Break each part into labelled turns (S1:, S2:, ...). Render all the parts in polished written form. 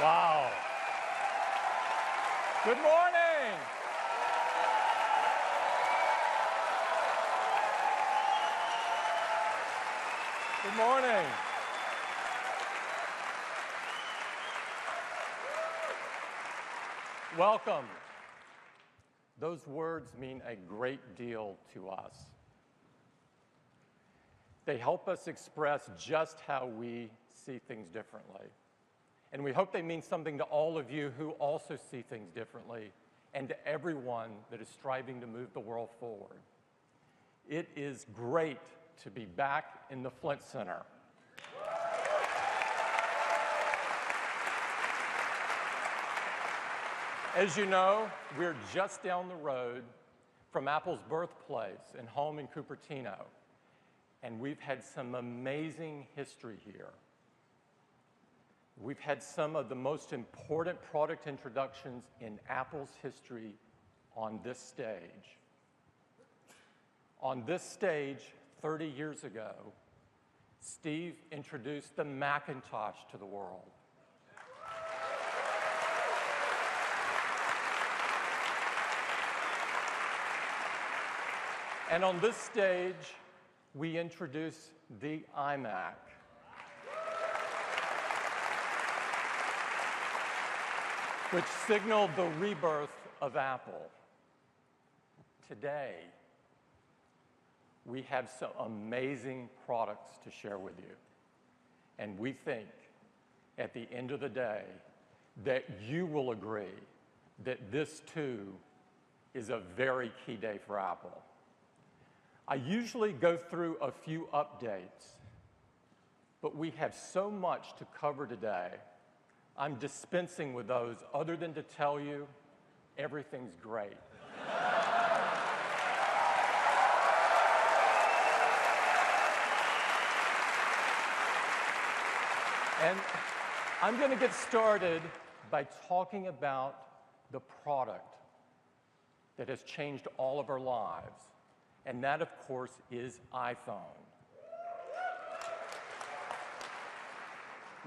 S1: Wow. Good morning. Good morning. Welcome. Those words mean a great deal to us. They help us express just how we see things differently. And we hope they mean something to all of you who also see things differently, and to everyone that is striving to move the world forward. It is great to be back in the Flint Center. As you know, we're just down the road from Apple's birthplace and home in Cupertino, and we've had some amazing history here. We've had some of the most important product introductions in Apple's history on this stage. On this stage, 30 years ago, Steve introduced the Macintosh to the world. And on this stage, we introduced the iMac. Which signaled the rebirth of Apple. Today, we have some amazing products to share with you. And we think, at the end of the day, that you will agree that this, too, is a very key day for Apple. I usually go through a few updates, but we have so much to cover today, I'm dispensing with those other than to tell you everything's great. And I'm going to get started by talking about the product that has changed all of our lives. And that, of course, is iPhone.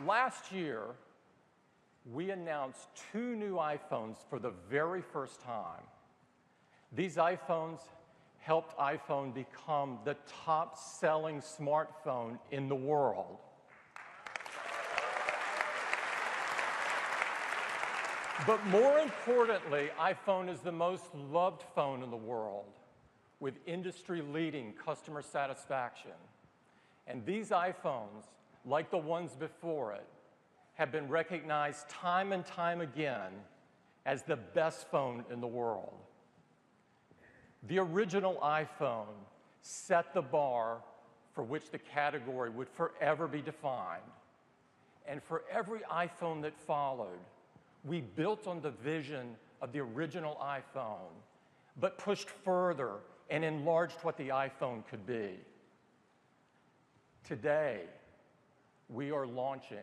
S1: Last year, we announced 2 new iPhones for the very first time. These iPhones helped iPhone become the top-selling smartphone in the world. But more importantly, iPhone is the most loved phone in the world, with industry-leading customer satisfaction. And these iPhones, like the ones before it, have been recognized time and time again as the best phone in the world. The original iPhone set the bar for which the category would forever be defined. And for every iPhone that followed, we built on the vision of the original iPhone, but pushed further and enlarged what the iPhone could be. Today, we are launching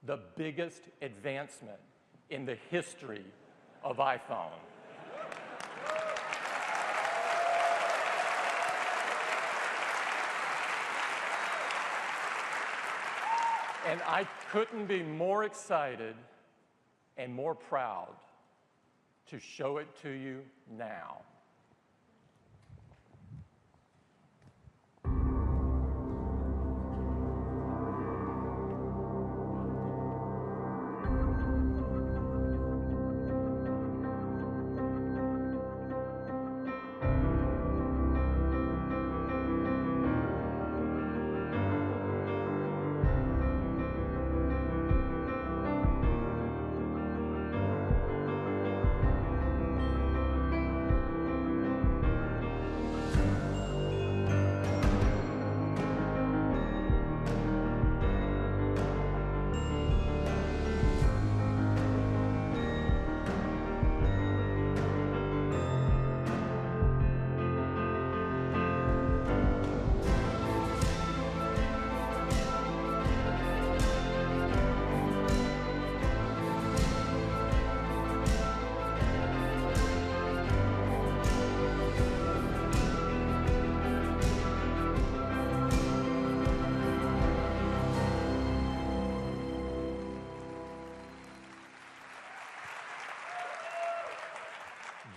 S1: the biggest advancement in the history of iPhone. And I couldn't be more excited and more proud to show it to you now.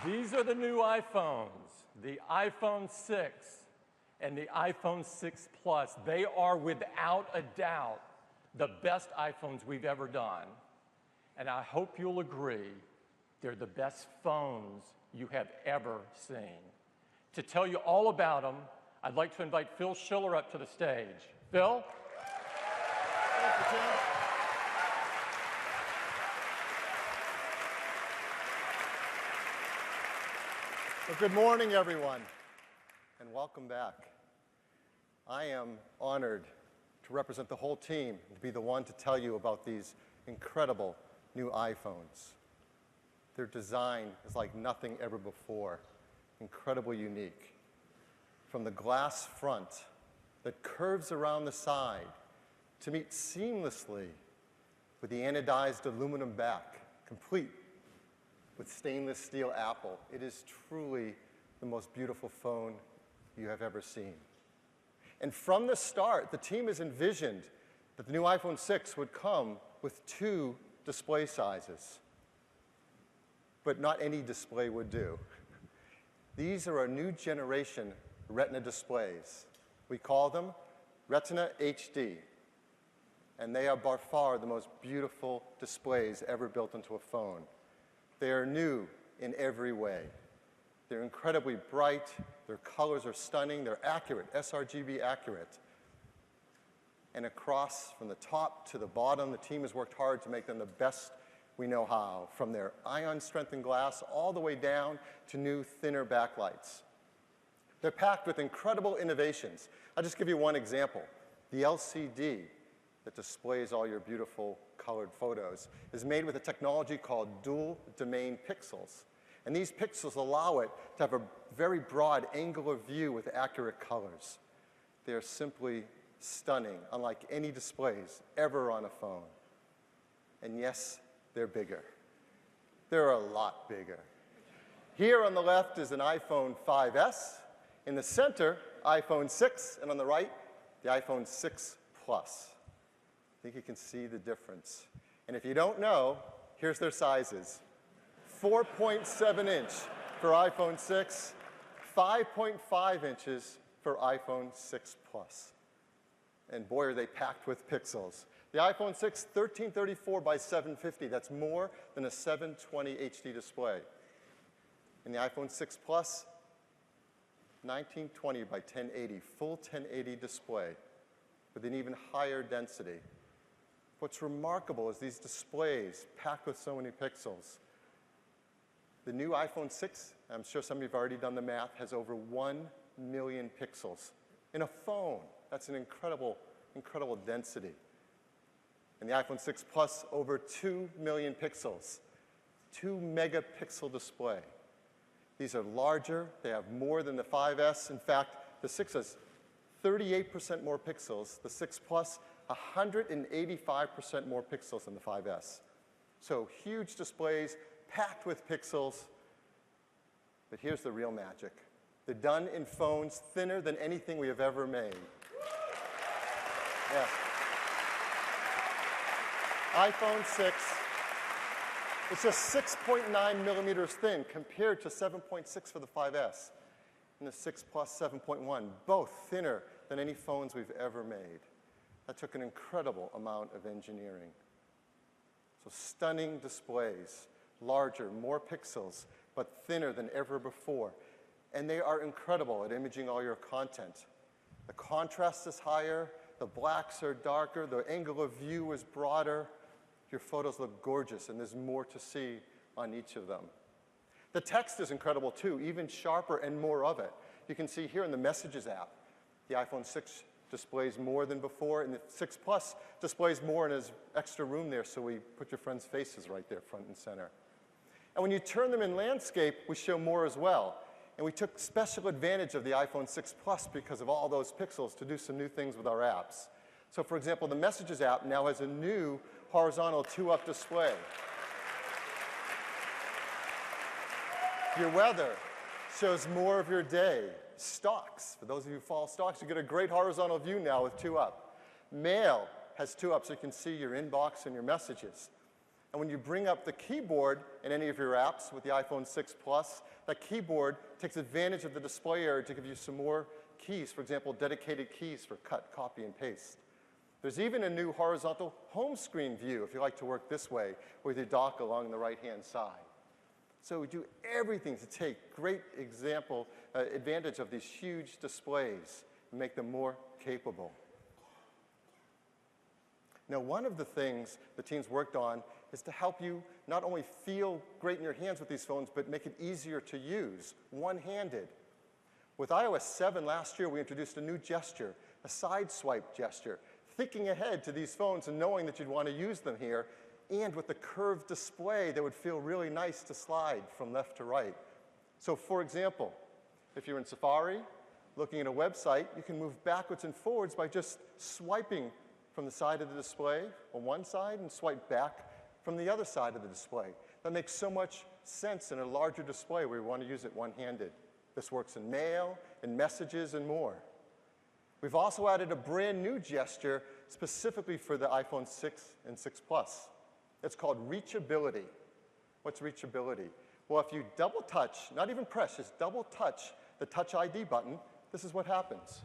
S1: These are the new iPhones, the iPhone 6 and the iPhone 6 Plus. They are without a doubt the best iPhones we've ever done. And I hope you'll agree they're the best phones you have ever seen. To tell you all about them, I'd like to invite Phil Schiller up to the stage. Phil?
S2: Thank you, Tim. Well, good morning, everyone, and welcome back. I am honored to represent the whole team and to be the one to tell you about these incredible new iPhones. Their design is like nothing ever before, incredibly unique. From the glass front that curves around the side to meet seamlessly with the anodized aluminum back, complete with stainless steel Apple. It is truly the most beautiful phone you have ever seen. And from the start, the team has envisioned that the new iPhone 6 would come with 2 display sizes. But not any display would do. These are our new generation Retina displays. We call them Retina HD. And they are by far the most beautiful displays ever built into a phone. They are new in every way. They're incredibly bright, their colors are stunning, they're accurate, sRGB accurate. And across from the top to the bottom, the team has worked hard to make them the best we know how, from their ion-strengthened glass all the way down to new, thinner backlights. They're packed with incredible innovations. I'll just give you one example. The LCD that displays all your beautiful colored photos is made with a technology called dual domain pixels. And these pixels allow it to have a very broad angular view with accurate colors. They are simply stunning, unlike any displays ever on a phone. And yes, they're bigger. They're a lot bigger. Here on the left is an iPhone 5S. In the center, iPhone 6. And on the right, the iPhone 6 Plus. I think you can see the difference. And if you don't know, here's their sizes. 4.7 inch for iPhone 6, 5.5 inches for iPhone 6 Plus. And boy, are they packed with pixels. The iPhone 6, 1334 by 750. That's more than a 720 HD display. And the iPhone 6 Plus, 1920 by 1080, full 1080 display with an even higher density. What's remarkable is these displays packed with so many pixels. The new iPhone 6, I'm sure some of you have already done the math, has over 1 million pixels. In a phone, that's an incredible, incredible density. And the iPhone 6 Plus, over 2 million pixels. 2 megapixel display. These are larger, they have more than the 5S. In fact, the 6 has 38% more pixels. The 6 Plus, 185% more pixels than the 5S. So huge displays, packed with pixels. But here's the real magic. They're done in phones thinner than anything we have ever made. Yeah. iPhone 6, it's just 6.9 millimeters thin compared to 7.6 for the 5S. And the 6 Plus 7.1, both thinner than any phones we've ever made. That took an incredible amount of engineering. So stunning displays, larger, more pixels, but thinner than ever before. And they are incredible at imaging all your content. The contrast is higher, the blacks are darker, the angular view is broader. Your photos look gorgeous, and there's more to see on each of them. The text is incredible too, even sharper and more of it. You can see here in the Messages app, the iPhone 6 displays more than before, and the 6 Plus displays more and has extra room there, so we put your friends' faces right there front and center. And when you turn them in landscape, we show more as well. And we took special advantage of the iPhone 6 Plus because of all those pixels to do some new things with our apps. So for example, the Messages app now has a new horizontal 2-up display. Your weather shows more of your day. Stocks, for those of you who follow stocks, you get a great horizontal view now with 2-up. Mail has 2-up, so you can see your inbox and your messages. And when you bring up the keyboard in any of your apps with the iPhone 6 Plus, that keyboard takes advantage of the display area to give you some more keys, for example, dedicated keys for cut, copy, and paste. There's even a new horizontal home screen view if you like to work this way with your dock along the right-hand side. So we do everything to take great advantage of these huge displays and make them more capable. Now, one of the things the teams worked on is to help you not only feel great in your hands with these phones, but make it easier to use, one-handed. With iOS 7 last year, we introduced a new gesture, a side swipe gesture, thinking ahead to these phones and knowing that you'd want to use them here, and with the curved display that would feel really nice to slide from left to right. So for example, if you're in Safari, looking at a website, you can move backwards and forwards by just swiping from the side of the display on one side and swipe back from the other side of the display. That makes so much sense in a larger display where you want to use it one-handed. This works in mail, in messages, and more. We've also added a brand new gesture specifically for the iPhone 6 and 6 Plus. It's called reachability. What's reachability? Well, if you double touch, not even press, just double touch the Touch ID button, this is what happens.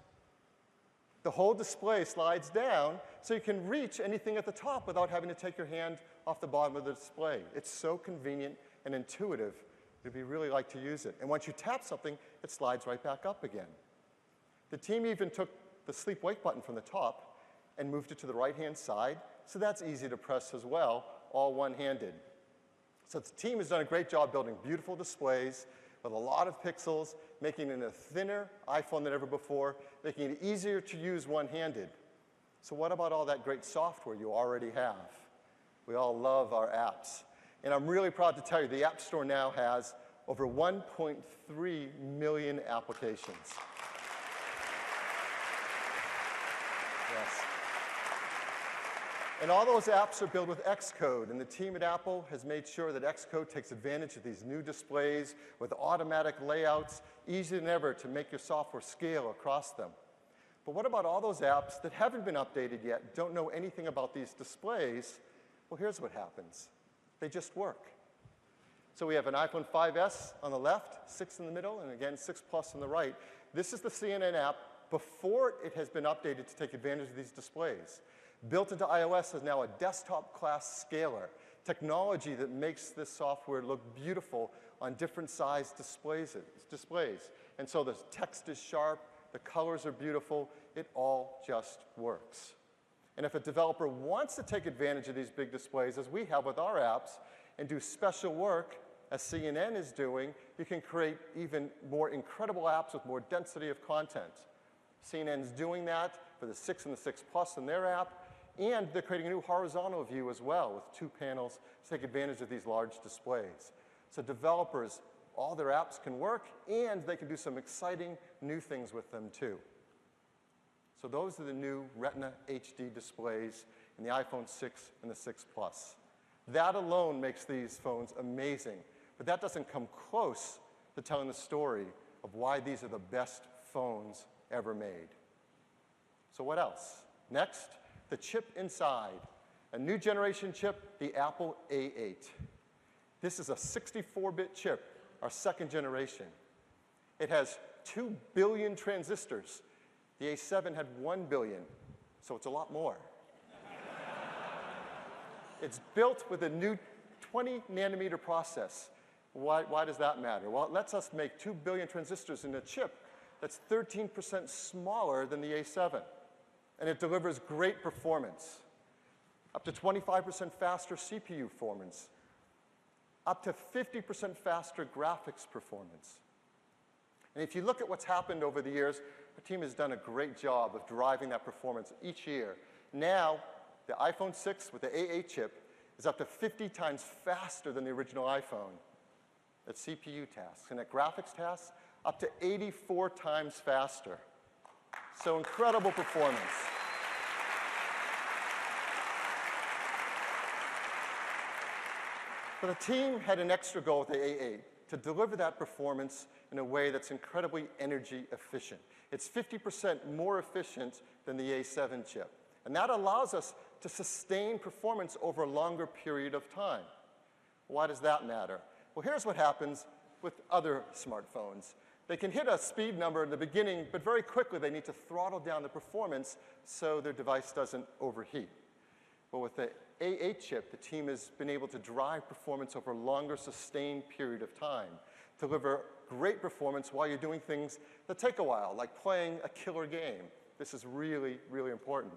S2: The whole display slides down so you can reach anything at the top without having to take your hand off the bottom of the display. It's so convenient and intuitive that we really like to use it. And once you tap something, it slides right back up again. The team even took the sleep-wake button from the top and moved it to the right-hand side, so that's easy to press as well, all one-handed. So the team has done a great job building beautiful displays with a lot of pixels, making it a thinner iPhone than ever before, making it easier to use one-handed. So what about all that great software you already have? We all love our apps. And I'm really proud to tell you the App Store now has over 1.3 million applications. Yes. And all those apps are built with Xcode, and the team at Apple has made sure that Xcode takes advantage of these new displays with automatic layouts, easier than ever to make your software scale across them. But what about all those apps that haven't been updated yet, don't know anything about these displays? Well, here's what happens. They just work. So we have an iPhone 5S on the left, 6 in the middle, and again, 6 Plus on the right. This is the CNN app before it has been updated to take advantage of these displays. Built into iOS is now a desktop-class scaler, technology that makes this software look beautiful on different size displays. And so the text is sharp, the colors are beautiful, it all just works. And if a developer wants to take advantage of these big displays, as we have with our apps, and do special work, as CNN is doing, you can create even more incredible apps with more density of content. CNN's doing that for the 6 and the 6 Plus in their app, and they're creating a new horizontal view as well with 2 panels to take advantage of these large displays. So developers, all their apps can work, and they can do some exciting new things with them too. So those are the new Retina HD displays in the iPhone 6 and the 6 Plus. That alone makes these phones amazing, but that doesn't come close to telling the story of why these are the best phones ever made. So what else? Next, the chip inside. A new generation chip, the Apple A8. This is a 64-bit chip, our second generation. It has 2 billion transistors. The A7 had 1 billion, so it's a lot more. It's built with a new 20-nanometer process. Why does that matter? Well, it lets us make 2 billion transistors in a chip that's 13% smaller than the A7. And it delivers great performance. Up to 25% faster CPU performance. Up to 50% faster graphics performance. And if you look at what's happened over the years, the team has done a great job of driving that performance each year. Now, the iPhone 6 with the A8 chip is up to 50 times faster than the original iPhone at CPU tasks. And at graphics tasks, up to 84 times faster. So incredible performance. But the team had an extra goal with the A8, to deliver that performance in a way that's incredibly energy efficient. It's 50% more efficient than the A7 chip. And that allows us to sustain performance over a longer period of time. Why does that matter? Well, here's what happens with other smartphones. They can hit a speed number in the beginning, but very quickly they need to throttle down the performance so their device doesn't overheat. But with the A8 chip, the team has been able to drive performance over a longer, sustained period of time, deliver great performance while you're doing things that take a while, like playing a killer game. This is really, really important.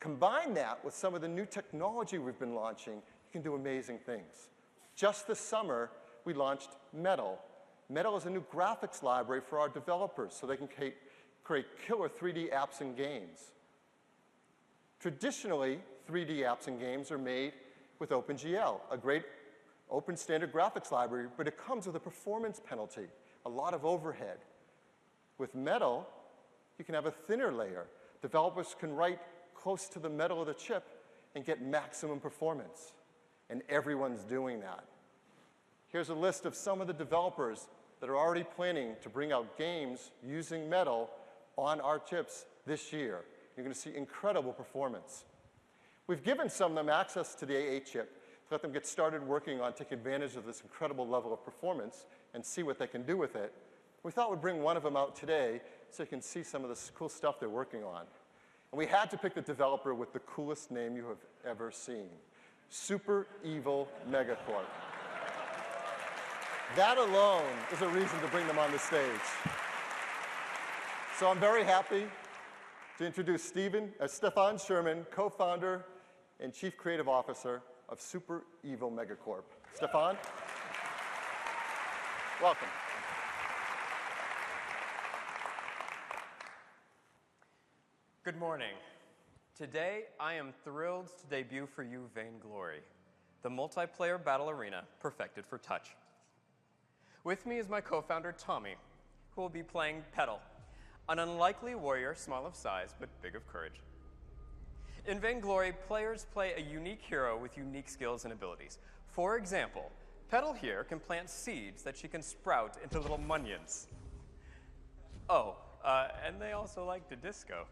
S2: Combine that with some of the new technology we've been launching, you can do amazing things. Just this summer, we launched Metal. Metal is a new graphics library for our developers so they can create killer 3D apps and games. Traditionally, 3D apps and games are made with OpenGL, a great open standard graphics library, but it comes with a performance penalty, a lot of overhead. With Metal, you can have a thinner layer. Developers can write close to the metal of the chip and get maximum performance. And everyone's doing that. Here's a list of some of the developers that are already planning to bring out games using Metal on our chips this year. You're going to see incredible performance. We've given some of them access to the A8 chip to let them get started working on taking advantage of this incredible level of performance and see what they can do with it. We thought we'd bring one of them out today so you can see some of this cool stuff they're working on. And we had to pick the developer with the coolest name you have ever seen, Super Evil Megacorp. That alone is a reason to bring them on the stage. So I'm very happy to introduce Stefan Sherman, co-founder and chief creative officer of Super Evil Megacorp. Stefan, welcome.
S3: Good morning. Today, I am thrilled to debut for you Vainglory, the multiplayer battle arena perfected for touch. With me is my co-founder, Tommy, who will be playing Petal, an unlikely warrior, small of size, but big of courage. In Vainglory, players play a unique hero with unique skills and abilities. For example, Petal here can plant seeds that she can sprout into little munions. Oh, and they also like to disco.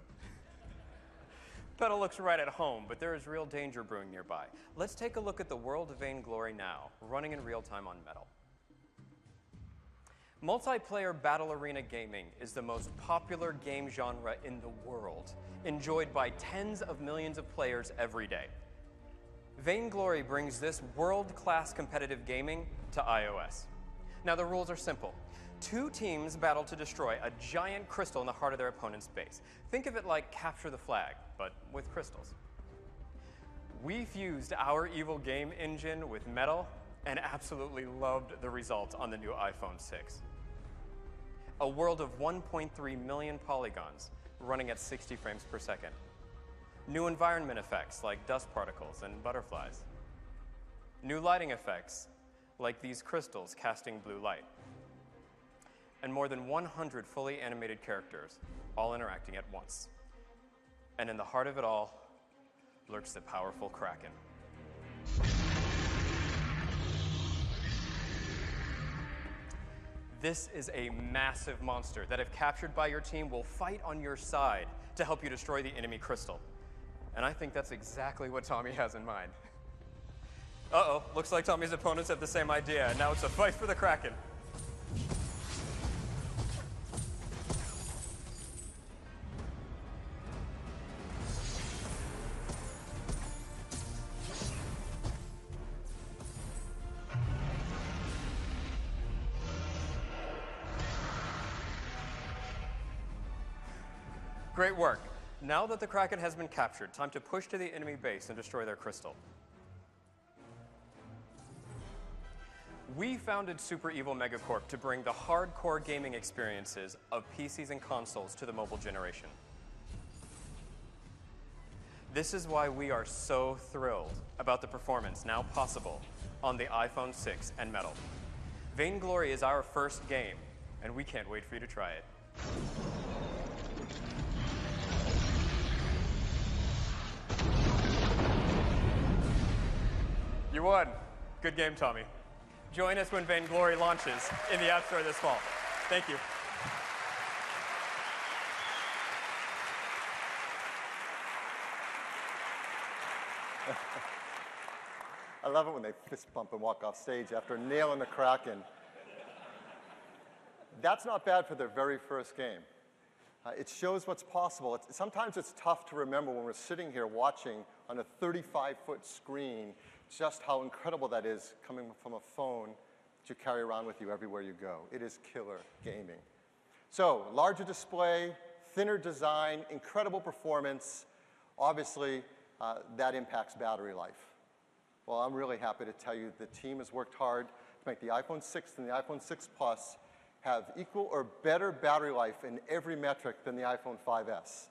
S3: Petal looks right at home, but there is real danger brewing nearby. Let's take a look at the world of Vainglory now, running in real time on Metal. Multiplayer battle arena gaming is the most popular game genre in the world, enjoyed by tens of millions of players every day. Vainglory brings this world-class competitive gaming to iOS. Now, the rules are simple. Two teams battle to destroy a giant crystal in the heart of their opponent's base. Think of it like Capture the Flag, but with crystals. We fused our evil game engine with Metal and absolutely loved the results on the new iPhone 6. A world of 1.3 million polygons running at 60 frames per second. New environment effects like dust particles and butterflies. New lighting effects like these crystals casting blue light. And more than 100 fully animated characters, all interacting at once. And in the heart of it all lurks the powerful Kraken. This is a massive monster that, if captured by your team, will fight on your side to help you destroy the enemy crystal. And I think that's exactly what Tommy has in mind. Uh-oh, looks like Tommy's opponents have the same idea, and now it's a fight for the Kraken. Great work. Now that the Kraken has been captured, time to push to the enemy base and destroy their crystal. We founded Super Evil Megacorp to bring the hardcore gaming experiences of PCs and consoles to the mobile generation. This is why we are so thrilled about the performance now possible on the iPhone 6 and Metal. Vainglory is our first game, and we can't wait for you to try it. You won. Good game, Tommy. Join us when Vainglory launches in the App Store this fall. Thank you.
S2: I love it when they fist bump and walk off stage after nailing the Kraken. That's not bad for their very first game. It shows what's possible. Sometimes it's tough to remember when we're sitting here watching on a 35-foot screen just how incredible that is coming from a phone that you carry around with you everywhere you go. It is killer gaming. So, larger display, thinner design, incredible performance. Obviously, that impacts battery life. Well, I'm really happy to tell you the team has worked hard to make the iPhone 6 and the iPhone 6 Plus have equal or better battery life in every metric than the iPhone 5S.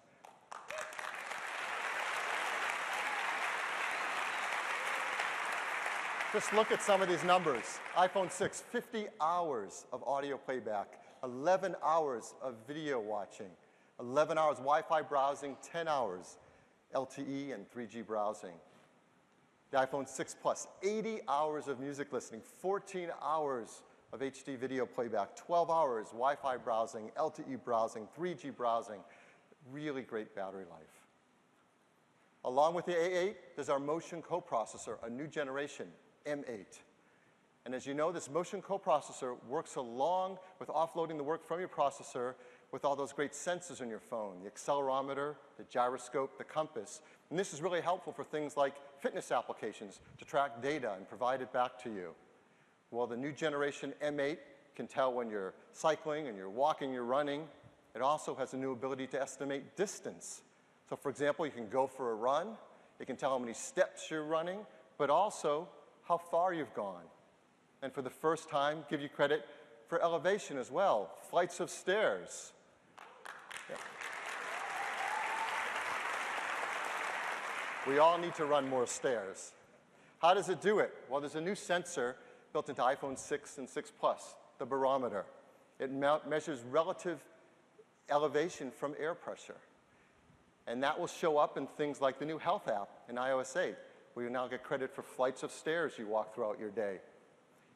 S2: Just look at some of these numbers. iPhone 6, 50 hours of audio playback, 11 hours of video watching, 11 hours Wi-Fi browsing, 10 hours LTE and 3G browsing. The iPhone 6 Plus, 80 hours of music listening, 14 hours of HD video playback, 12 hours Wi-Fi browsing, LTE browsing, 3G browsing. Really great battery life. Along with the A8, there's our motion coprocessor, a new generation, M8. And as you know, this motion coprocessor works along with offloading the work from your processor with all those great sensors in your phone, the accelerometer, the gyroscope, the compass. And this is really helpful for things like fitness applications to track data and provide it back to you. Well, the new generation M8 can tell when you're cycling and you're walking, you're running. It also has a new ability to estimate distance. So for example, you can go for a run. It can tell how many steps you're running, but also how far you've gone. And for the first time, give you credit for elevation as well, flights of stairs. Yeah. We all need to run more stairs. How does it do it? Well, there's a new sensor built into iPhone 6 and 6 Plus, the barometer. It measures relative elevation from air pressure. And that will show up in things like the new Health app in iOS 8, where you now get credit for flights of stairs you walk throughout your day.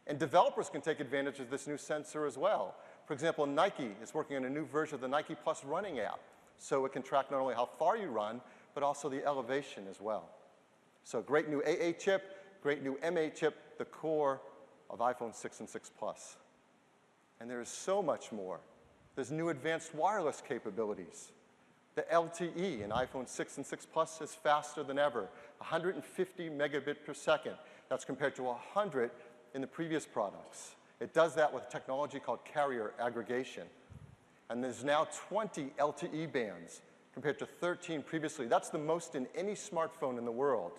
S2: And developers can take advantage of this new sensor as well. For example, Nike is working on a new version of the Nike Plus running app, so it can track not only how far you run, but also the elevation as well. So great new A8 chip, great new M8 chip, the core of iPhone 6 and 6 Plus. And there is so much more. There's new advanced wireless capabilities. The LTE in iPhone 6 and 6 Plus is faster than ever, 150 megabit per second. That's compared to 100 in the previous products. It does that with a technology called carrier aggregation. And there's now 20 LTE bands compared to 13 previously. That's the most in any smartphone in the world.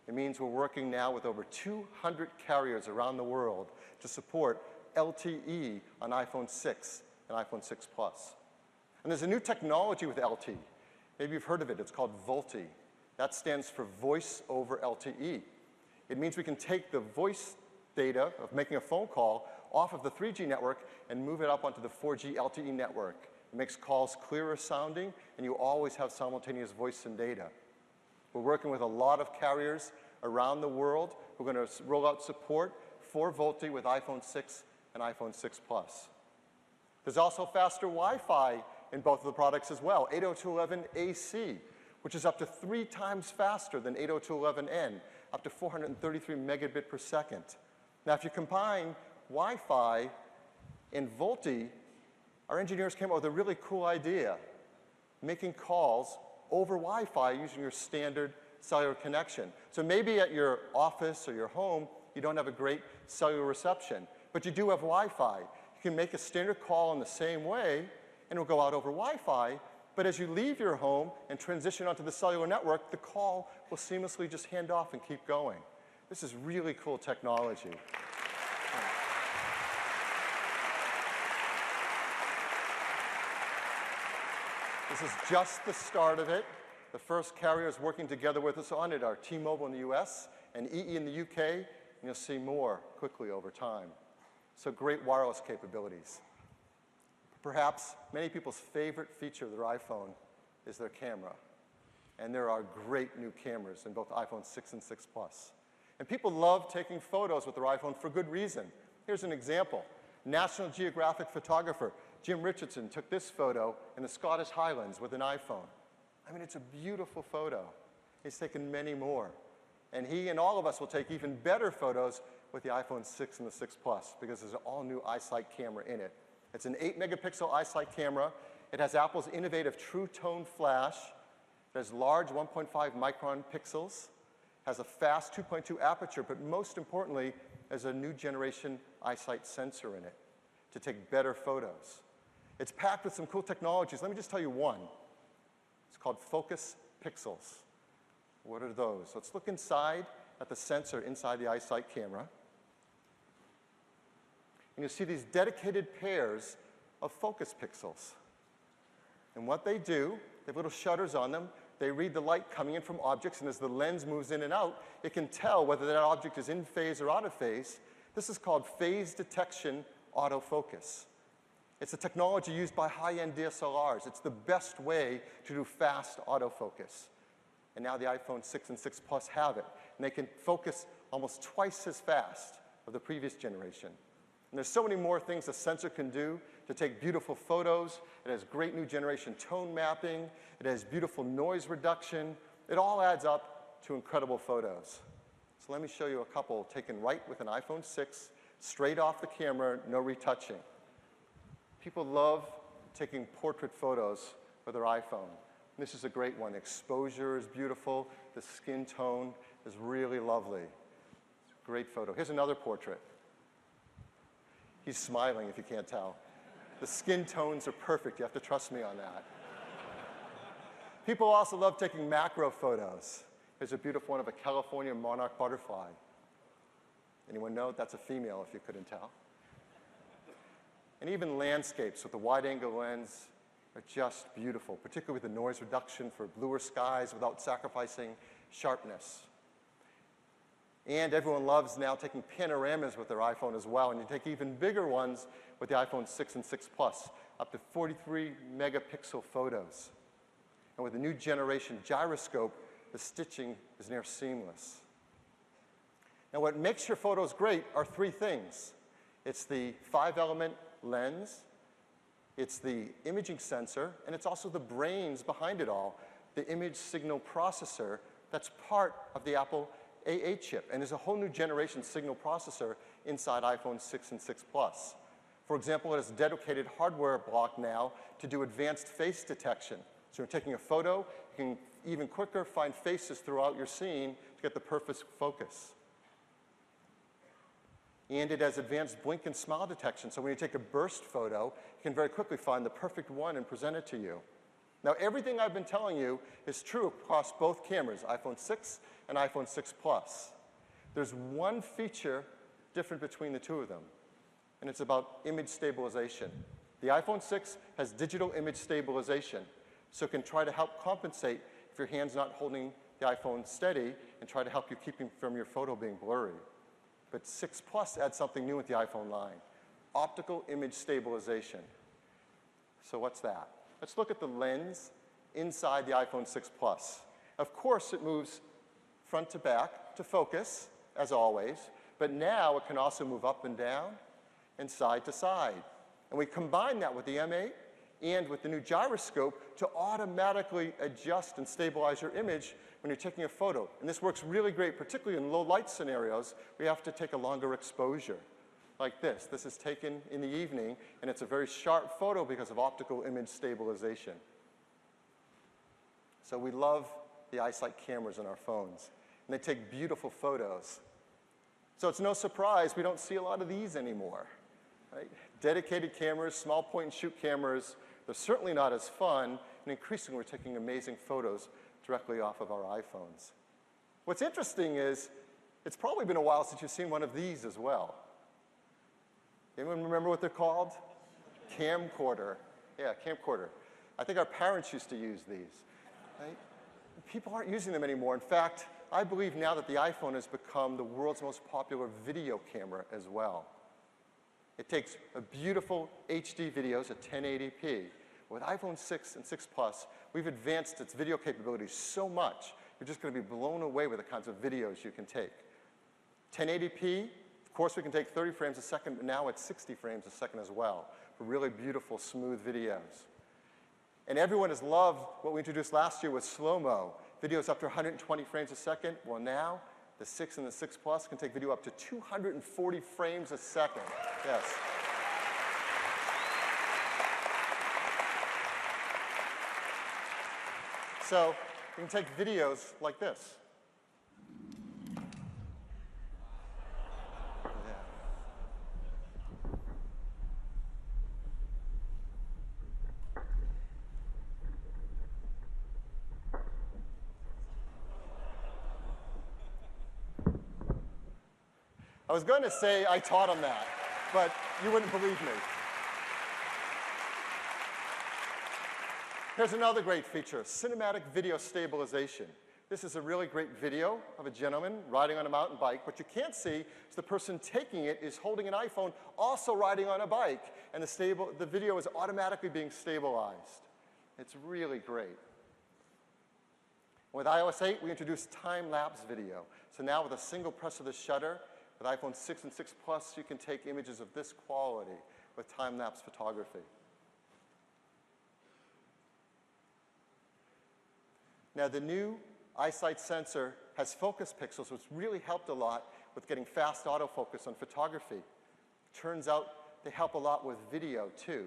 S2: It means we're working now with over 200 carriers around the world to support LTE on iPhone 6 and iPhone 6 Plus. And there's a new technology with LTE. Maybe you've heard of it. It's called VoLTE. That stands for Voice over LTE. It means we can take the voice data of making a phone call off of the 3G network and move it up onto the 4G LTE network. It makes calls clearer sounding, and you always have simultaneous voice and data. We're working with a lot of carriers around the world. We're going to roll out support for VoLTE with iPhone 6 and iPhone 6 Plus. There's also faster Wi-Fi in both of the products as well, 802.11ac, which is up to 3 times faster than 802.11n, up to 433 megabit per second. Now, if you combine Wi-Fi and VoLTE, our engineers came up with a really cool idea, making calls over Wi-Fi using your standard cellular connection. So maybe at your office or your home, you don't have a great cellular reception, but you do have Wi-Fi. You can make a standard call in the same way, and it will go out over Wi-Fi, but as you leave your home and transition onto the cellular network, the call will seamlessly just hand off and keep going. This is really cool technology. This is just the start of it. The first carriers working together with us on it are T-Mobile in the US and EE in the UK, and you'll see more quickly over time. So great wireless capabilities. Perhaps many people's favorite feature of their iPhone is their camera. And there are great new cameras in both iPhone 6 and 6 Plus. And people love taking photos with their iPhone for good reason. Here's an example. National Geographic photographer Jim Richardson took this photo in the Scottish Highlands with an iPhone. I mean, it's a beautiful photo. He's taken many more. And he and all of us will take even better photos with the iPhone 6 and the 6 Plus because there's an all-new iSight camera in it. It's an 8-megapixel iSight camera. It has Apple's innovative True Tone flash. It has large 1.5 micron pixels, has a fast 2.2 aperture, but most importantly, there's a new generation iSight sensor in it to take better photos. It's packed with some cool technologies. Let me just tell you one. It's called Focus Pixels. What are those? Let's look inside at the sensor inside the iSight camera. And you'll see these dedicated pairs of focus pixels. And what they do, they have little shutters on them. They read the light coming in from objects, and as the lens moves in and out, it can tell whether that object is in phase or out of phase. This is called phase detection autofocus. It's a technology used by high-end DSLRs. It's the best way to do fast autofocus. And now the iPhone 6 and 6 Plus have it. And they can focus almost twice as fast of the previous generation. And there's so many more things the sensor can do to take beautiful photos. It has great new generation tone mapping. It has beautiful noise reduction. It all adds up to incredible photos. So let me show you a couple taken right with an iPhone 6, straight off the camera, no retouching. People love taking portrait photos with their iPhone. This is a great one. Exposure is beautiful. The skin tone is really lovely. Great photo. Here's another portrait. He's smiling if you can't tell. The skin tones are perfect. You have to trust me on that. People also love taking macro photos. Here's a beautiful one of a California monarch butterfly. Anyone know? That's a female if you couldn't tell. And even landscapes with the wide-angle lens are just beautiful, particularly with the noise reduction for bluer skies without sacrificing sharpness. And everyone loves now taking panoramas with their iPhone as well, and you take even bigger ones with the iPhone 6 and 6 Plus, up to 43 megapixel photos. And with the new generation gyroscope, the stitching is near seamless. Now what makes your photos great are three things. It's the 5-element lens, it's the imaging sensor, and it's also the brains behind it all, the image signal processor that's part of the Apple AA chip. And there's a whole new generation signal processor inside iPhone 6 and 6 Plus. For example, it has a dedicated hardware block now to do advanced face detection. So you're taking a photo, you can even quicker find faces throughout your scene to get the perfect focus. And it has advanced blink and smile detection, so when you take a burst photo, you can very quickly find the perfect one and present it to you. Now, everything I've been telling you is true across both cameras, iPhone 6 and iPhone 6 Plus. There's one feature different between the two of them, and it's about image stabilization. The iPhone 6 has digital image stabilization, so it can try to help compensate if your hand's not holding the iPhone steady and try to help you keep from your photo being blurry. But 6 Plus adds something new with the iPhone line, optical image stabilization. So what's that? Let's look at the lens inside the iPhone 6 Plus. Of course, it moves front to back to focus, as always, but now it can also move up and down and side to side. And we combine that with the M8 and with the new gyroscope to automatically adjust and stabilize your image when you're taking a photo. And this works really great, particularly in low light scenarios where you have to take a longer exposure. Like this. This is taken in the evening, and it's a very sharp photo because of optical image stabilization. So we love the iSight cameras in our phones, and they take beautiful photos. So it's no surprise we don't see a lot of these anymore. Right? Dedicated cameras, small point-and-shoot cameras, they're certainly not as fun, and increasingly we're taking amazing photos directly off of our iPhones. What's interesting is it's probably been a while since you've seen one of these as well. Anyone remember what they're called? Camcorder. Yeah, camcorder. I think our parents used to use these. Right? People aren't using them anymore. In fact, I believe now that the iPhone has become the world's most popular video camera as well. It takes a beautiful HD videos at 1080p. With iPhone 6 and 6 Plus, we've advanced its video capabilities so much, you're just going to be blown away with the kinds of videos you can take. 1080p, of course, we can take 30 frames a second, but now it's 60 frames a second as well for really beautiful, smooth videos. And everyone has loved what we introduced last year with slow-mo, videos up to 120 frames a second. Well, now The 6 and the 6 Plus can take video up to 240 frames a second. Yes. So you can take videos like this. I was going to say I taught him that, but you wouldn't believe me. Here's another great feature, cinematic video stabilization. This is a really great video of a gentleman riding on a mountain bike. What you can't see is the person taking it is holding an iPhone, also riding on a bike, and the video is automatically being stabilized. It's really great. With iOS 8, we introduced time-lapse video. So now with a single press of the shutter, with iPhone 6 and 6 Plus, you can take images of this quality with time-lapse photography. Now, the new EyeSight sensor has focus pixels, which really helped a lot with getting fast autofocus on photography. Turns out they help a lot with video, too.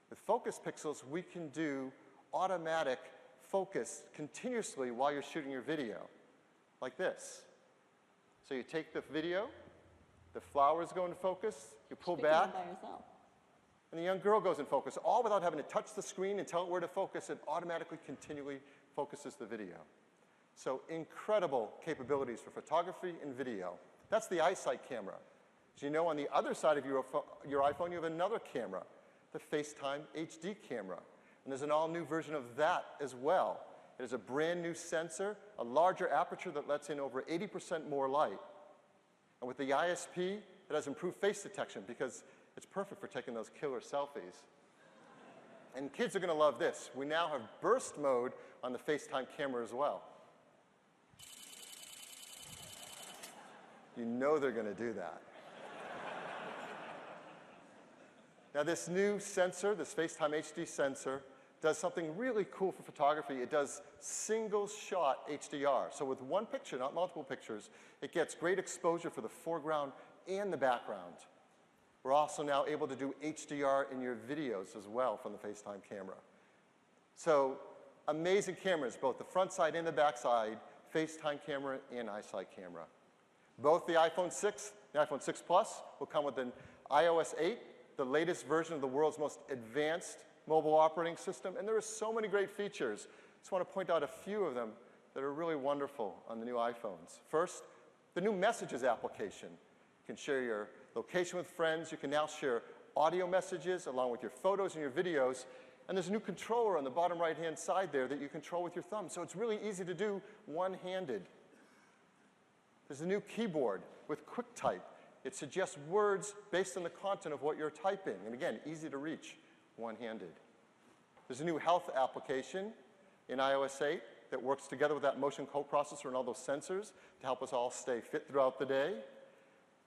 S2: With focus pixels, we can do automatic focus continuously while you're shooting your video, like this. So you take the video, the flowers go into focus, you pull back,
S4: by yourself.
S2: and the young girl goes in focus, all without having to touch the screen and tell it where to focus. It automatically, continually focuses the video. So incredible capabilities for photography and video. That's the EyeSight camera. As you know, on the other side of your iPhone, you have another camera, the FaceTime HD camera. And there's an all-new version of that as well. It is a brand new sensor, a larger aperture that lets in over 80% more light. And with the ISP, it has improved face detection because it's perfect for taking those killer selfies. And kids are going to love this. We now have burst mode on the FaceTime camera as well. You know they're going to do that. Now this new sensor, this FaceTime HD sensor, does something really cool for photography. It does single shot HDR. So with one picture, not multiple pictures, it gets great exposure for the foreground and the background. We're also now able to do HDR in your videos as well from the FaceTime camera. So amazing cameras, both the front side and the back side, FaceTime camera and EyeSight camera. Both the iPhone 6 and iPhone 6 Plus will come with an iOS 8, the latest version of the world's most advanced mobile operating system, and there are so many great features. I just want to point out a few of them that are really wonderful on the new iPhones. First, the new Messages application. You can share your location with friends. You can now share audio messages along with your photos and your videos. And there's a new controller on the bottom right-hand side there that you control with your thumb. So it's really easy to do one-handed. There's a new keyboard with QuickType. It suggests words based on the content of what you're typing. And again, easy to reach one-handed. There's a new health application in iOS 8 that works together with that motion coprocessor and all those sensors to help us all stay fit throughout the day.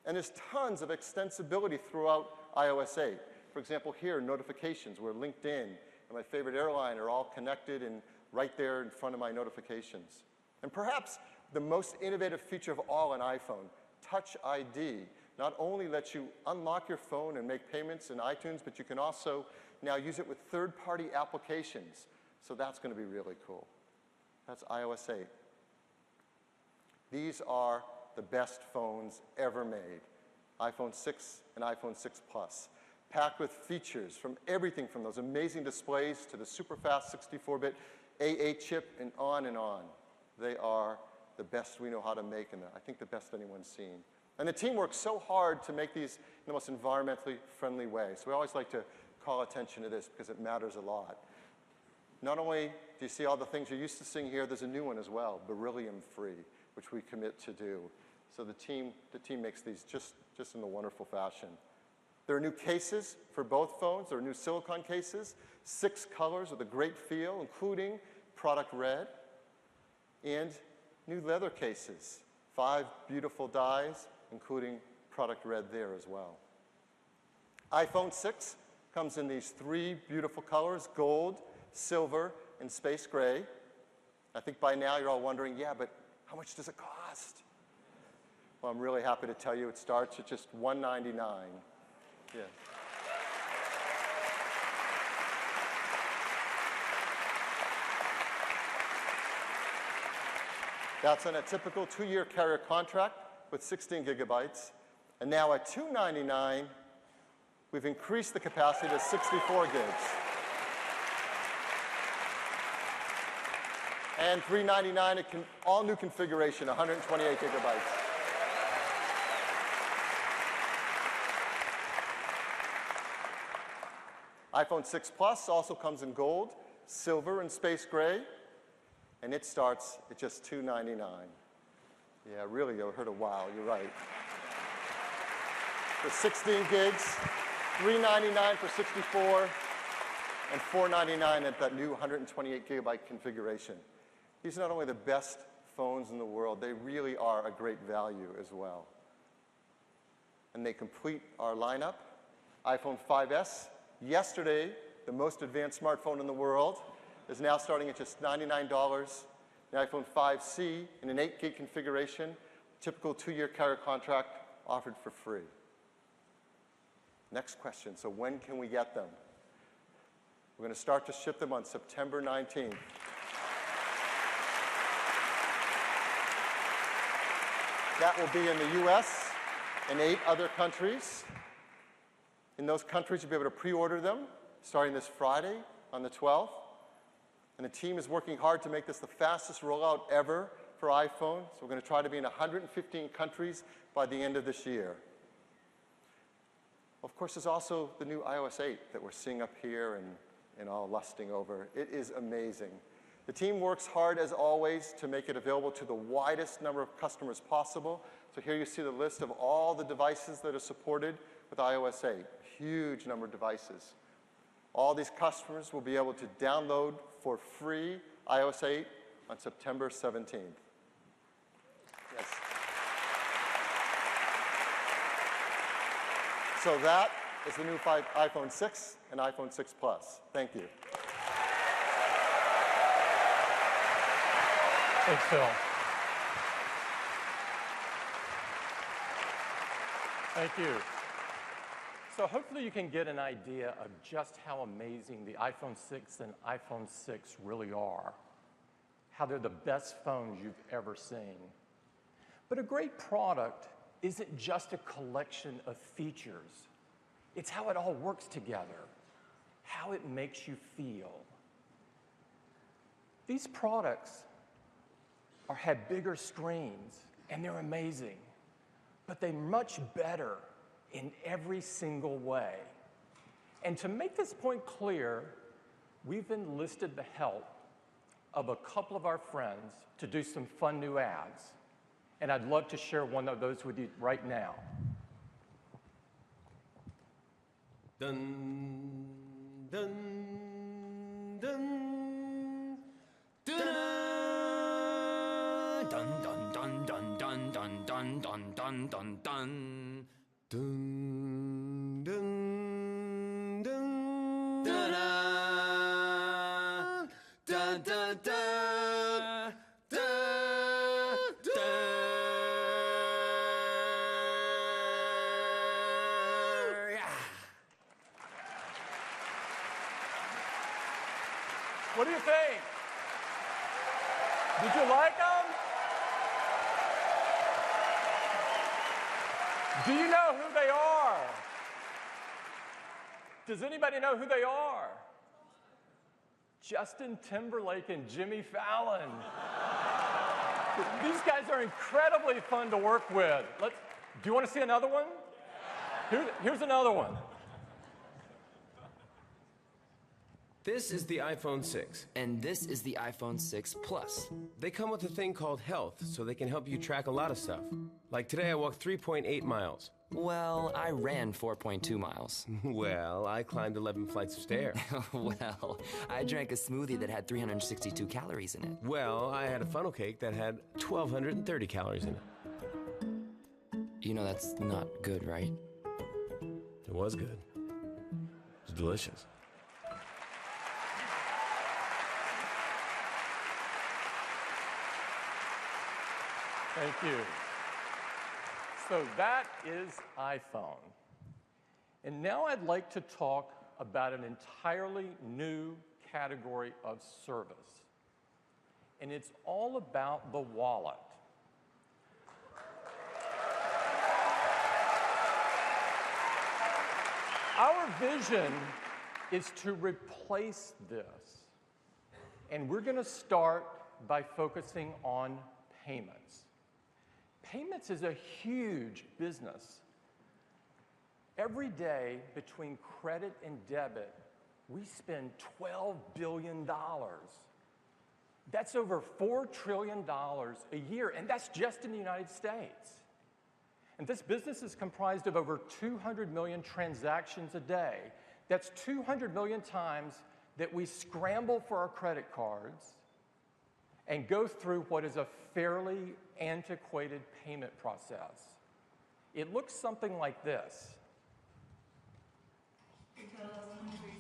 S2: And there's tons of extensibility throughout iOS 8. For example, here, notifications, where LinkedIn and my favorite airline are all connected and right there in front of my notifications. And perhaps the most innovative feature of all on iPhone, Touch ID, not only lets you unlock your phone and make payments in iTunes, but you can also now use it with third-party applications. So that's going to be really cool. That's iOS 8. These are the best phones ever made, iPhone 6 and iPhone 6 Plus, packed with features from everything from those amazing displays to the super fast 64-bit A8 chip and on and on. They are the best we know how to make, and I think the best anyone's seen. And the team works so hard to make these in the most environmentally friendly way. So we always like to call attention to this because it matters a lot. Not only do you see all the things you're used to seeing here, there's a new one as well, beryllium-free, which we commit to do. So the team makes these just in a wonderful fashion. There are new cases for both phones. There are new silicone cases, 6 colors with a great feel, including product red, and new leather cases, 5 beautiful dyes, including product red there as well. iPhone 6 comes in these 3 beautiful colors, gold, silver, and space gray. I think by now you're all wondering, yeah, but how much does it cost? Well, I'm really happy to tell you it starts at just $199. Yeah. That's on a typical 2-year carrier contract with 16 gigabytes. And now at $299, we've increased the capacity to 64 gigs. And $399, all new configuration, 128 gigabytes. iPhone 6 Plus also comes in gold, silver, and space gray. And it starts at just $299. Yeah, really, you heard a wow, you're right. For 16 gigs, $399 for 64, and $499 at that new 128 gigabyte configuration. These are not only the best phones in the world, they really are a great value as well. And they complete our lineup. iPhone 5S, yesterday, the most advanced smartphone in the world, is now starting at just $99. The iPhone 5C in an 8 gig configuration, typical 2-year carrier contract offered for free. Next question, so when can we get them? We're going to start to ship them on September 19th. That will be in the US and 8 other countries. In those countries, you'll be able to pre-order them starting this Friday on the 12th. And the team is working hard to make this the fastest rollout ever for iPhone. So we're going to try to be in 115 countries by the end of this year. Of course, there's also the new iOS 8 that we're seeing up here and all lusting over. It is amazing. The team works hard, as always, to make it available to the widest number of customers possible. So here you see the list of all the devices that are supported with iOS 8. A huge number of devices. All these customers will be able to download for free iOS 8 on September 17th. Yes. So that is the new iPhone 6 and iPhone 6 Plus. Thank you.
S1: Thanks, Phil. Thank you. So hopefully you can get an idea of just how amazing the iPhone 6 and iPhone 6 really are, how they're the best phones you've ever seen. But a great product isn't just a collection of features. It's how it all works together, how it makes you feel. These products have bigger screens, and they're amazing, but they're much better in every single way. And to make this point clear, we've enlisted the help of a couple of our friends to do some fun new ads. And I'd love to share one of those with you right now.
S4: Dun, dun, dun, dun, dun, dun, dun, dun, dun, dun, dun, dun, dun, dun, dun. Dun, dun, dun, dun, dun, dun, dun, dun.
S1: What do you think? Did you like them? Do you know who they are? Does anybody know who they are? Justin Timberlake and Jimmy Fallon. These guys are incredibly fun to work with. Do you want to see another one? Here's another one.
S4: This is the iPhone 6.
S5: And this is the iPhone 6 Plus.
S4: They come with a thing called Health, so they can help you track a lot of stuff. Like today I walked 3.8 miles.
S5: Well, I ran 4.2 miles.
S4: Well, I climbed 11 flights of stairs.
S5: Well, I drank a smoothie that had 362 calories in it.
S4: Well, I had a funnel cake that had 1,230 calories in it.
S5: You know that's not good, right?
S4: It was good. It was delicious.
S1: Thank you. So that is iPhone. And now I'd like to talk about an entirely new category of service. And it's all about the wallet. Our vision is to replace this. And we're going to start by focusing on payments. Payments is a huge business. Every day between credit and debit, we spend $12 billion. That's over $4 trillion a year, and that's just in the United States. And this business is comprised of over 200 million transactions a day. That's 200 million times that we scramble for our credit cards and go through what is a fairly antiquated payment process. It looks something like this.
S6: Your total is $23.70.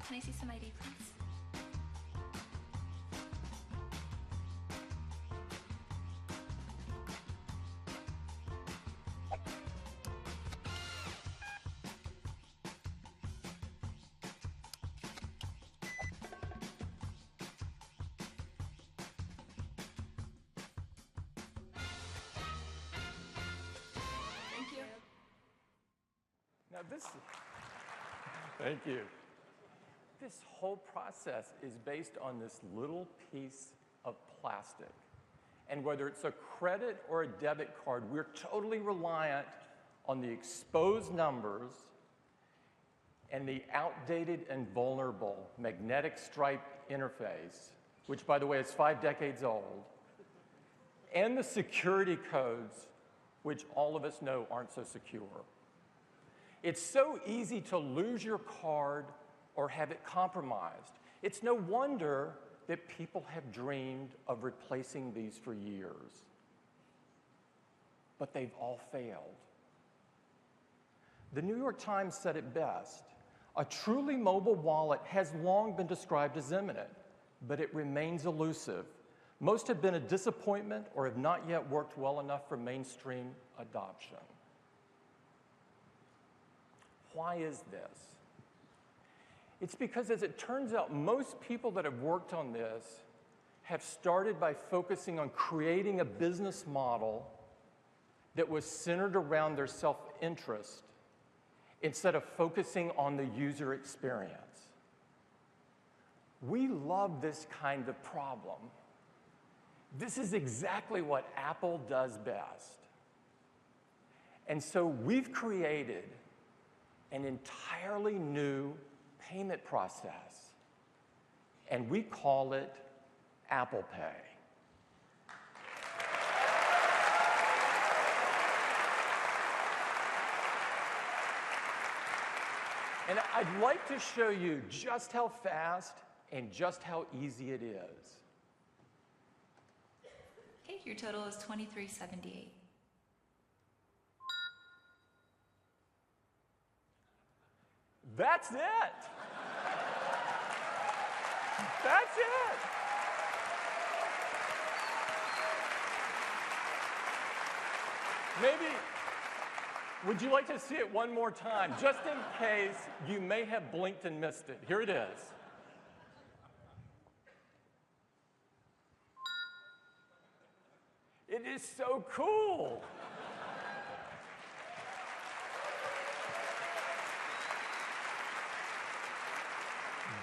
S6: Can I see some ID, please? Thank you.
S1: Now thank you. This whole process is based on this little piece of plastic. And whether it's a credit or a debit card, we're totally reliant on the exposed numbers and the outdated and vulnerable magnetic stripe interface, which, by the way, is 5 decades old, and the security codes, which all of us know aren't so secure. It's so easy to lose your card or have it compromised. It's no wonder that people have dreamed of replacing these for years. But they've all failed. The New York Times said it best. A truly mobile wallet has long been described as imminent, but it remains elusive. Most have been a disappointment or have not yet worked well enough for mainstream adoption. Why is this? It's because, as it turns out, most people that have worked on this have started by focusing on creating a business model that was centered around their self-interest instead of focusing on the user experience. We love this kind of problem. This is exactly what Apple does best. And so we've created an entirely new payment process, and we call it Apple Pay. And I'd like to show you just how fast and just how easy it is.
S6: Okay, your total is $23.78.
S1: That's it. That's it. Maybe, would you like to see it one more time, just in case you may have blinked and missed it? Here it is. It is so cool.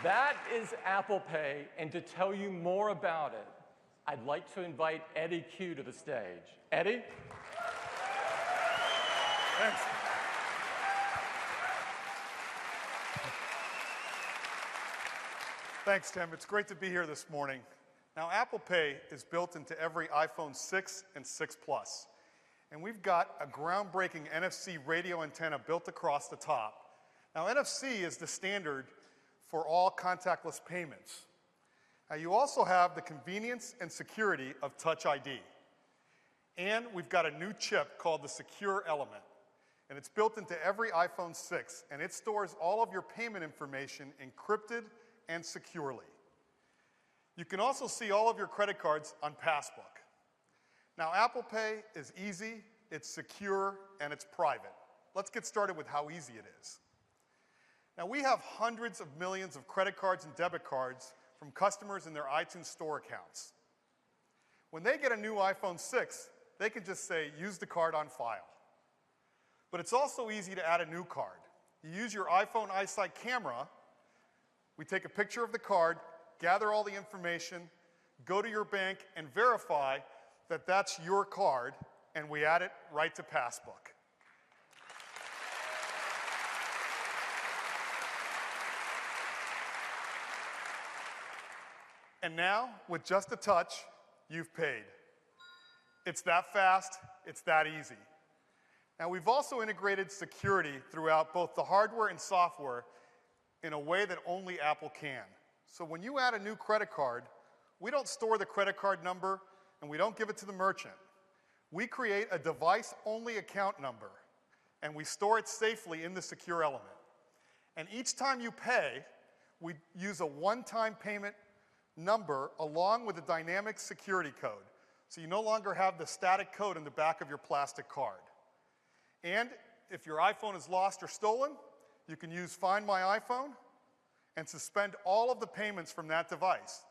S1: That is Apple Pay, and to tell you more about it, I'd like to invite Eddie Q to the stage. Eddie?
S7: Thanks. Thanks, Tim. It's great to be here this morning. Now, Apple Pay is built into every iPhone 6 and 6 Plus. And we've got a groundbreaking NFC radio antenna built across the top. Now, NFC is the standard for all contactless payments. Now, you also have the convenience and security of Touch ID. And we've got a new chip called the Secure Element. and it's built into every iPhone 6, and it stores all of your payment information encrypted and securely. You can also see all of your credit cards on Passbook. Now, Apple Pay is easy, it's secure, and it's private. Let's get started with how easy it is. Now, we have hundreds of millions of credit cards and debit cards from customers in their iTunes Store accounts. When they get a new iPhone 6, they can just say, use the card on file. But it's also easy to add a new card. You use your iPhone iSight camera, we take a picture of the card, gather all the information, go to your bank and verify that that's your card, and we add it right to Passbook. And now, with just a touch, you've paid. It's that fast, it's that easy. Now, we've also integrated security throughout both the hardware and software in a way that only Apple can. So when you add a new credit card, we don't store the credit card number and we don't give it to the merchant. We create a device-only account number and we store it safely in the secure element. And each time you pay, we use a one-time payment number along with a dynamic security code. So you no longer have the static code in the back of your plastic card. And if your iPhone is lost or stolen, you can use Find My iPhone and suspend all of the payments from that device.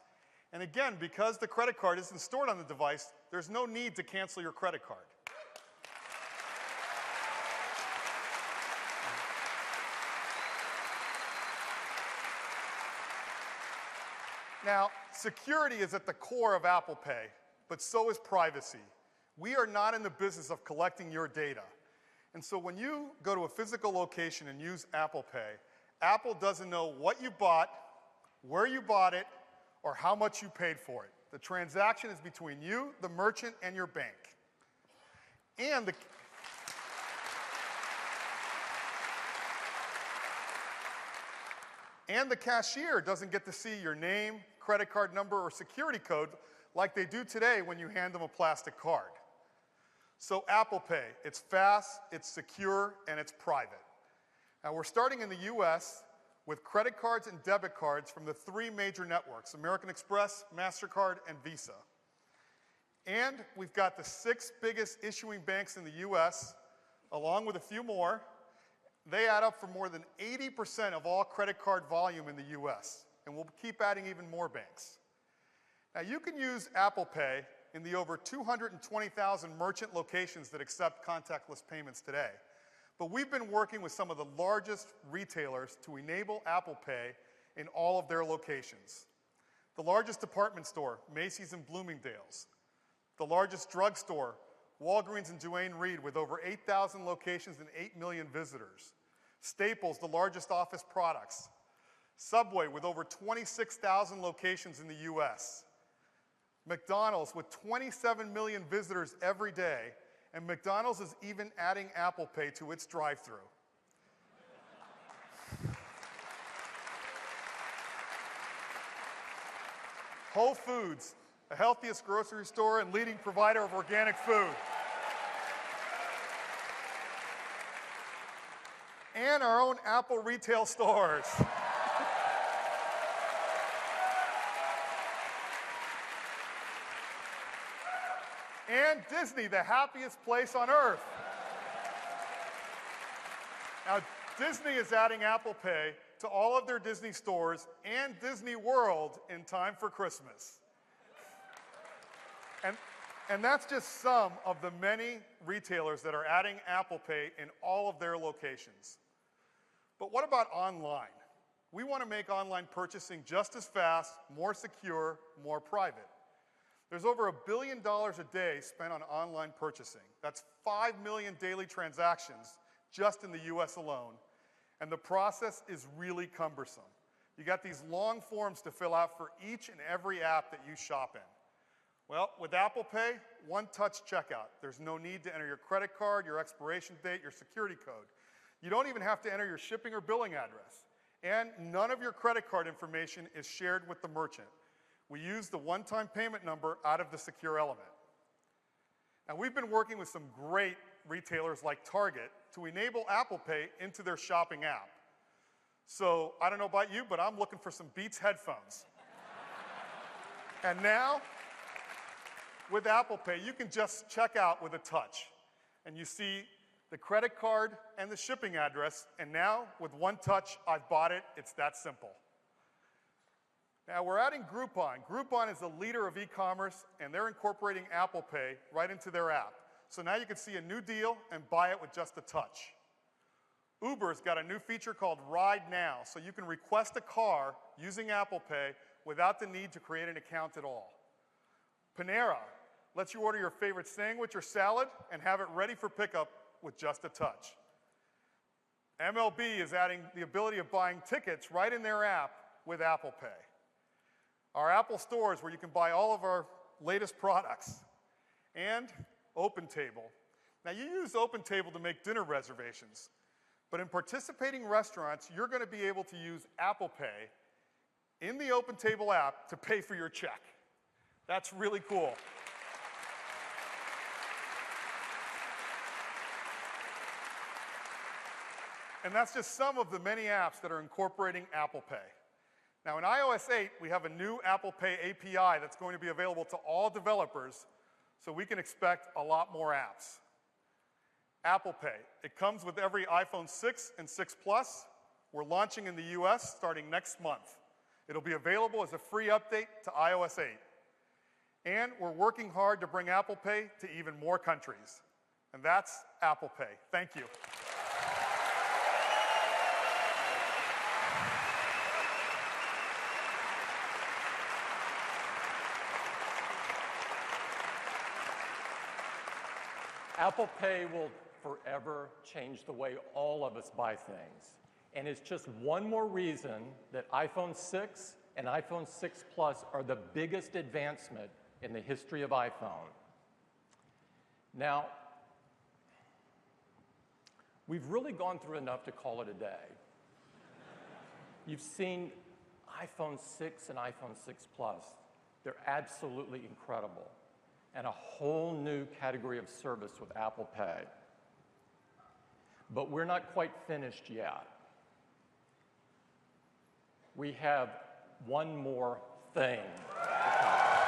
S7: And again, because the credit card isn't stored on the device, there's no need to cancel your credit card. Now, security is at the core of Apple Pay, but so is privacy. We are not in the business of collecting your data. And so when you go to a physical location and use Apple Pay, Apple doesn't know what you bought, where you bought it, or how much you paid for it. The transaction is between you, the merchant, and your bank. And the cashier doesn't get to see your name, credit card number, or security code like they do today when you hand them a plastic card. So Apple Pay, it's fast, it's secure, and it's private. Now we're starting in the US with credit cards and debit cards from the three major networks, American Express, MasterCard, and Visa. And we've got the 6 biggest issuing banks in the US, along with a few more. They add up for more than 80% of all credit card volume in the US, and we'll keep adding even more banks. Now you can use Apple Pay in the over 220,000 merchant locations that accept contactless payments today. But we've been working with some of the largest retailers to enable Apple Pay in all of their locations. The largest department store, Macy's and Bloomingdale's. The largest drugstore, Walgreens and Duane Reade, with over 8,000 locations and 8 million visitors. Staples, the largest office products. Subway, with over 26,000 locations in the US. McDonald's, with 27 million visitors every day, and McDonald's is even adding Apple Pay to its drive-thru. Whole Foods, the healthiest grocery store and leading provider of organic food. And our own Apple retail stores. And Disney, the happiest place on earth. Now, Disney is adding Apple Pay to all of their Disney stores and Disney World in time for Christmas. And that's just some of the many retailers that are adding Apple Pay in all of their locations. But what about online? We want to make online purchasing just as fast, more secure, more private. There's over $1 billion a day spent on online purchasing. That's 5 million daily transactions just in the US alone. And the process is really cumbersome. You got these long forms to fill out for each and every app that you shop in. Well, with Apple Pay, one-touch checkout. There's no need to enter your credit card, your expiration date, your security code. You don't even have to enter your shipping or billing address. And none of your credit card information is shared with the merchant. We use the one-time payment number out of the secure element. And we've been working with some great retailers like Target to enable Apple Pay into their shopping app. So I don't know about you, but I'm looking for some Beats headphones. And now, with Apple Pay, you can just check out with a touch. And you see the credit card and the shipping address, and now, with one touch, I've bought it. It's that simple. Now, we're adding Groupon. Groupon is the leader of e-commerce, and they're incorporating Apple Pay right into their app. So now you can see a new deal and buy it with just a touch. Uber's got a new feature called Ride Now, so you can request a car using Apple Pay without the need to create an account at all. Panera lets you order your favorite sandwich or salad and have it ready for pickup with just a touch. MLB is adding the ability of buying tickets right in their app with Apple Pay. Our Apple stores where you can buy all of our latest products. And OpenTable. Now, you use OpenTable to make dinner reservations, but in participating restaurants, you're going to be able to use Apple Pay in the OpenTable app to pay for your check. That's really cool. And that's just some of the many apps that are incorporating Apple Pay. Now, in iOS 8, we have a new Apple Pay API that's going to be available to all developers, so we can expect a lot more apps. Apple Pay, it comes with every iPhone 6 and 6 Plus. We're launching in the US starting next month. It'll be available as a free update to iOS 8. And we're working hard to bring Apple Pay to even more countries. And that's Apple Pay. Thank you.
S1: Apple Pay will forever change the way all of us buy things. And it's just one more reason that iPhone 6 and iPhone 6 Plus are the biggest advancement in the history of iPhone. Now, we've really gone through enough to call it a day. You've seen iPhone 6 and iPhone 6 Plus. They're absolutely incredible. And a whole new category of service with Apple Pay. But we're not quite finished yet. We have one more thing to come.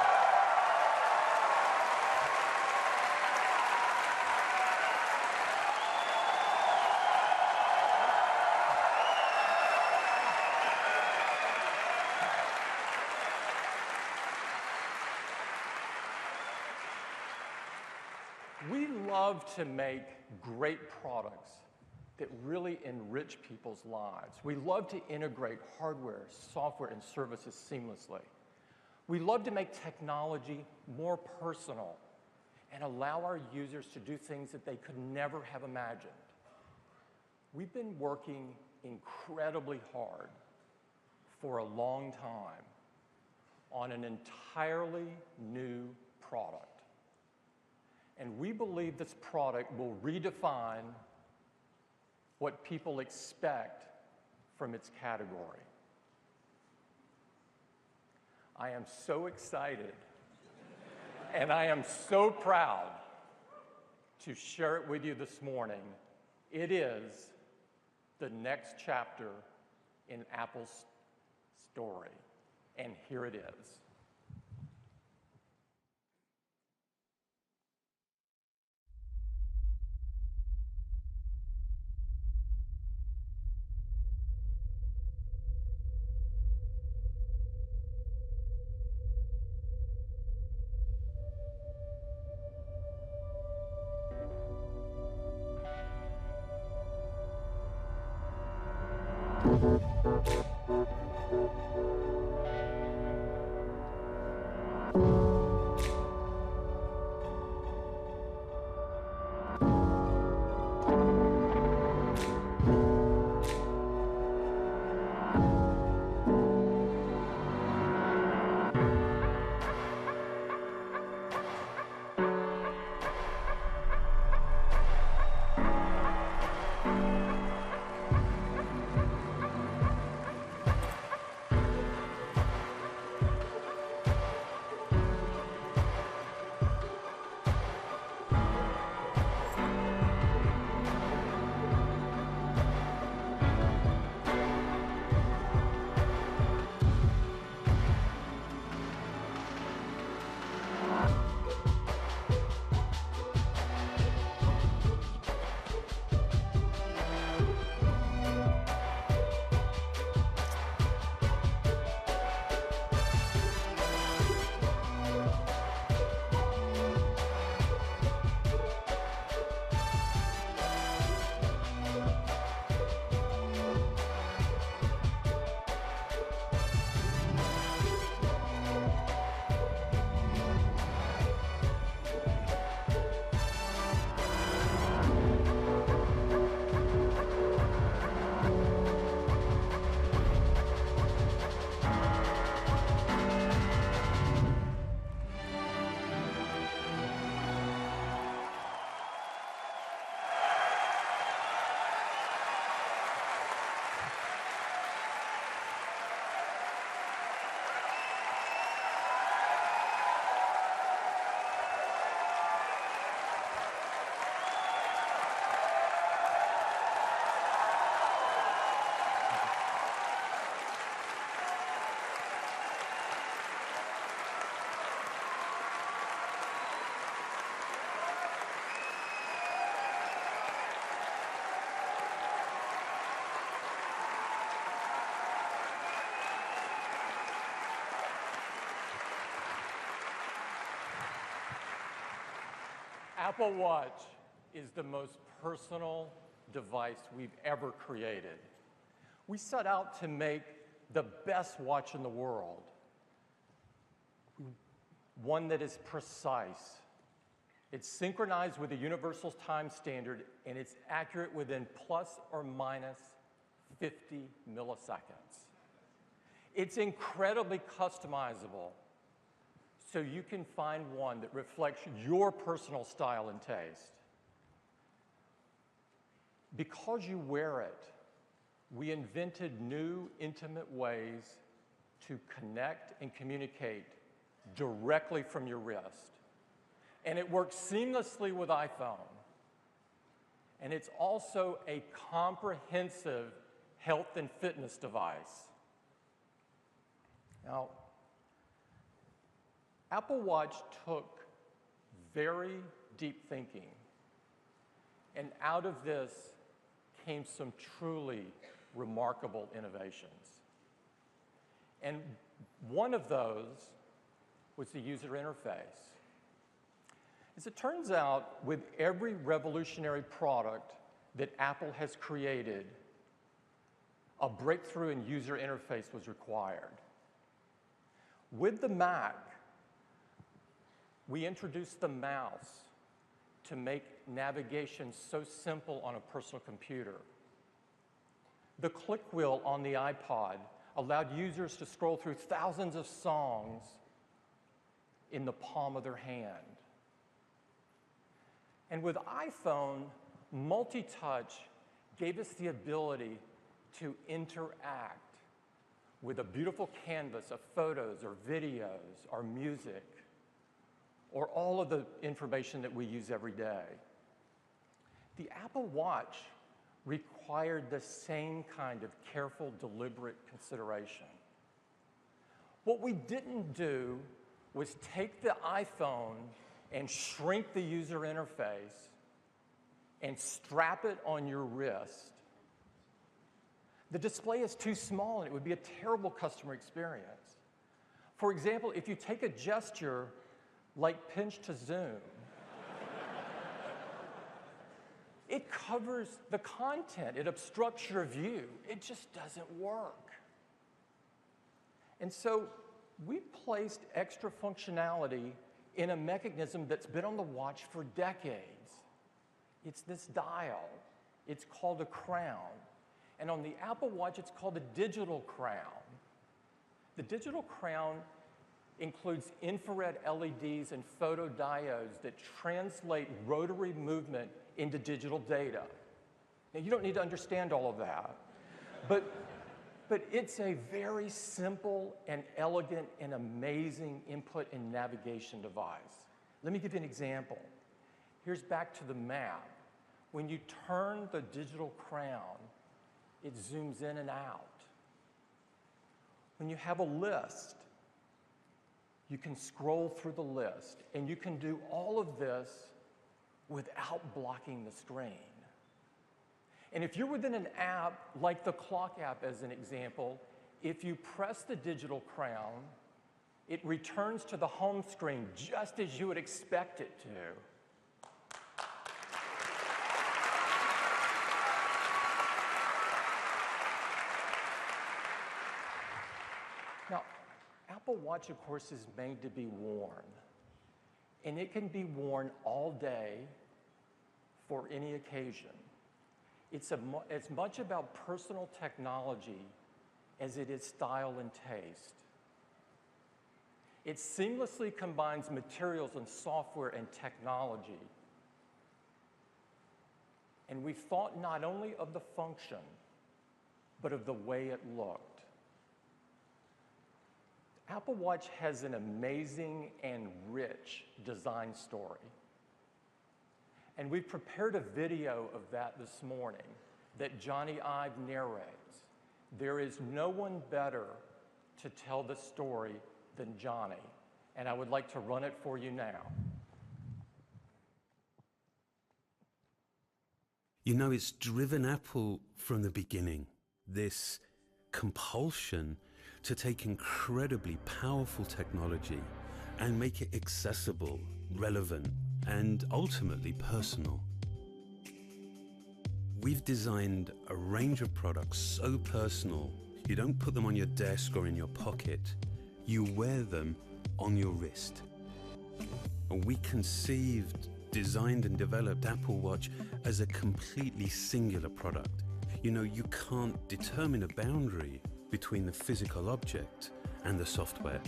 S1: We love to make great products that really enrich people's lives. We love to integrate hardware, software, and services seamlessly. We love to make technology more personal and allow our users to do things that they could never have imagined. We've been working incredibly hard for a long time on an entirely new product. And we believe this product will redefine what people expect from its category. I am so excited and I am so proud to share it with you this morning. It is the next chapter in Apple's story, and here it is. Apple Watch is the most personal device we've ever created. We set out to make the best watch in the world, one that is precise. It's synchronized with the universal time standard, and it's accurate within plus or minus 50 milliseconds. It's incredibly customizable, so you can find one that reflects your personal style and taste. Because you wear it, we invented new, intimate ways to connect and communicate directly from your wrist. And it works seamlessly with iPhone. And it's also a comprehensive health and fitness device. Now, Apple Watch took very deep thinking, and out of this came some truly remarkable innovations. And one of those was the user interface. As it turns out, with every revolutionary product that Apple has created, a breakthrough in user interface was required. With the Mac, we introduced the mouse to make navigation so simple on a personal computer. The click wheel on the iPod allowed users to scroll through thousands of songs in the palm of their hand. And with iPhone, multi-touch gave us the ability to interact with a beautiful canvas of photos or videos or music or all of the information that we use every day. The Apple Watch required the same kind of careful, deliberate consideration. What we didn't do was take the iPhone and shrink the user interface and strap it on your wrist. The display is too small and it would be a terrible customer experience. For example, if you take a gesture like pinch to zoom, it covers the content, it obstructs your view. It just doesn't work. And so we placed extra functionality in a mechanism that's been on the watch for decades. It's this dial. It's called a crown. And on the Apple Watch, it's called a digital crown. The digital crown includes infrared LEDs and photodiodes that translate rotary movement into digital data. Now, you don't need to understand all of that, but it's a very simple and elegant and amazing input and navigation device. Let me give you an example. Here's back to the map. When you turn the digital crown, it zooms in and out. When you have a list, you can scroll through the list, and you can do all of this without blocking the screen. And if you're within an app, like the clock app as an example, if you press the digital crown, it returns to the home screen just as you would expect it to. Now, Apple Watch, of course, is made to be worn. And it can be worn all day for any occasion. It's as much about personal technology as it is style and taste. It seamlessly combines materials and software and technology. And we thought not only of the function, but of the way it looked. Apple Watch has an amazing and rich design story. And we've prepared a video of that this morning that Johnny Ive narrates. There is no one better to tell the story than Johnny, and I would like to run it for you now.
S8: You know, it's driven Apple from the beginning, this compulsion to take incredibly powerful technology and make it accessible, relevant, and ultimately personal. We've designed a range of products so personal, you don't put them on your desk or in your pocket, you wear them on your wrist. And we conceived, designed and developed Apple Watch as a completely singular product. You know, you can't determine a boundary between the physical object and the software.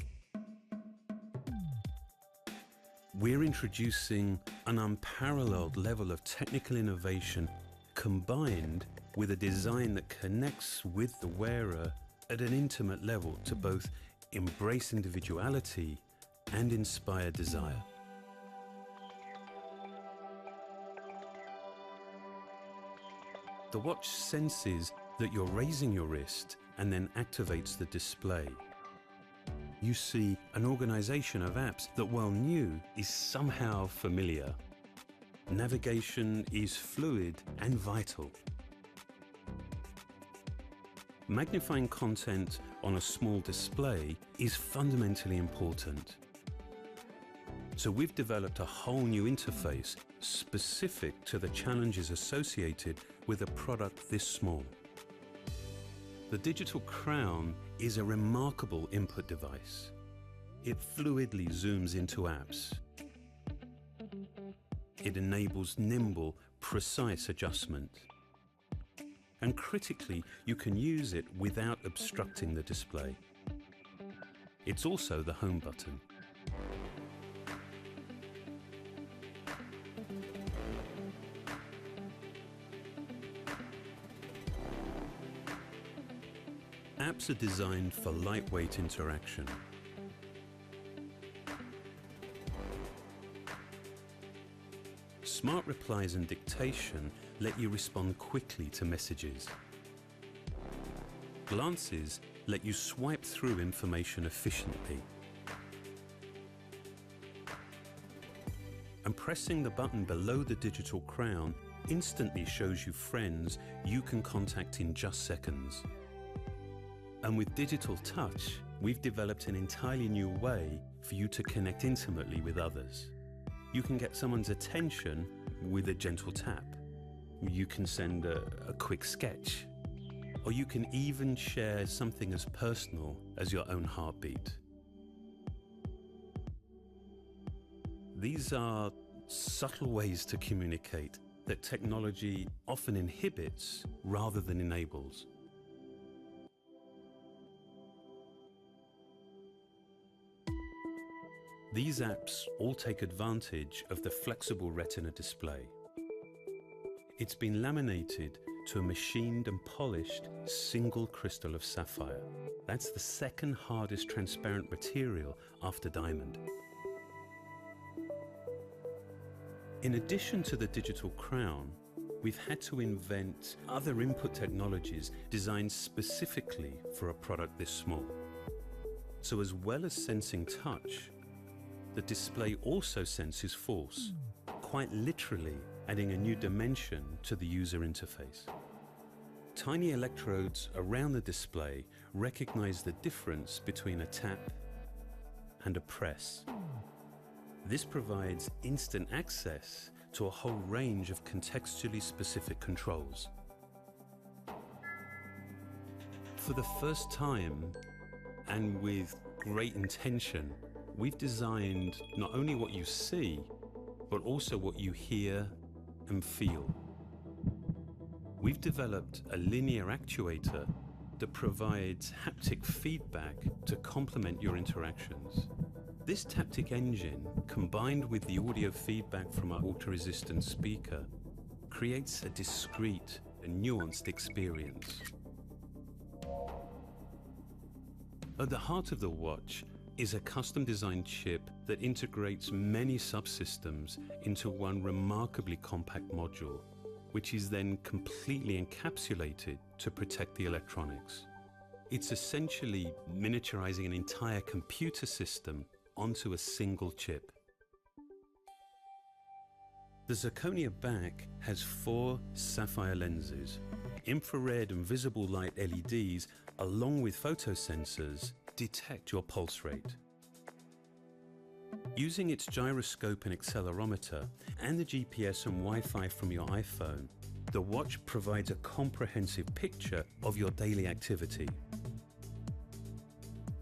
S8: We're introducing an unparalleled level of technical innovation combined with a design that connects with the wearer at an intimate level to both embrace individuality and inspire desire. The watch senses that you're raising your wrist and then activates the display. You see an organization of apps that, while new, is somehow familiar. Navigation is fluid and vital. Magnifying content on a small display is fundamentally important. So we've developed a whole new interface specific to the challenges associated with a product this small. The digital crown is a remarkable input device. It fluidly zooms into apps. It enables nimble, precise adjustment. And critically, you can use it without obstructing the display. It's also the home button. Apps are designed for lightweight interaction. Smart replies and dictation let you respond quickly to messages. Glances let you swipe through information efficiently. And pressing the button below the digital crown instantly shows you friends you can contact in just seconds. And with digital touch, we've developed an entirely new way for you to connect intimately with others. You can get someone's attention with a gentle tap. You can send a quick sketch. Or you can even share something as personal as your own heartbeat. These are subtle ways to communicate that technology often inhibits rather than enables. These apps all take advantage of the flexible Retina display. It's been laminated to a machined and polished single crystal of sapphire. That's the second hardest transparent material after diamond. In addition to the digital crown, we've had to invent other input technologies designed specifically for a product this small. So as well as sensing touch, the display also senses force, quite literally adding a new dimension to the user interface. Tiny electrodes around the display recognize the difference between a tap and a press. This provides instant access to a whole range of contextually specific controls. For the first time, and with great intention, we've designed not only what you see, but also what you hear and feel. We've developed a linear actuator that provides haptic feedback to complement your interactions. This Taptic engine, combined with the audio feedback from our water-resistant speaker, creates a discrete and nuanced experience. At the heart of the watch is a custom-designed chip that integrates many subsystems into one remarkably compact module, which is then completely encapsulated to protect the electronics. It's essentially miniaturizing an entire computer system onto a single chip. The zirconia back has 4 sapphire lenses. Infrared and visible light LEDs, along with photosensors, detect your pulse rate. Using its gyroscope and accelerometer and the GPS and Wi-Fi from your iPhone, the watch provides a comprehensive picture of your daily activity.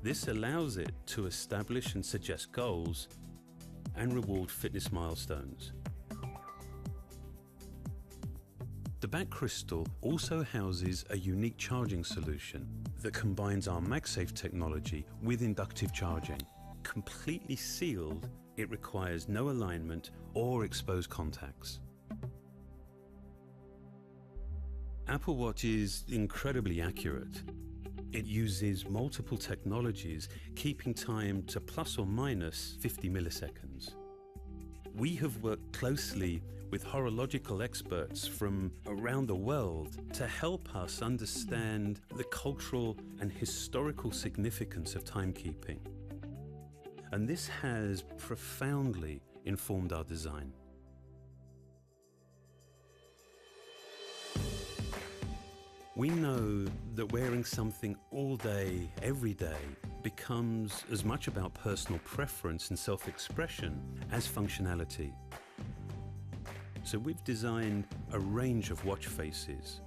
S8: This allows it to establish and suggest goals and reward fitness milestones. The back crystal also houses a unique charging solution that combines our MagSafe technology with inductive charging. Completely sealed, it requires no alignment or exposed contacts. Apple Watch is incredibly accurate. It uses multiple technologies, keeping time to plus or minus 50 milliseconds. We have worked closely with horological experts from around the world to help us understand the cultural and historical significance of timekeeping. And this has profoundly informed our design. We know that wearing something all day, every day, becomes as much about personal preference and self-expression as functionality. So we've designed a range of watch faces.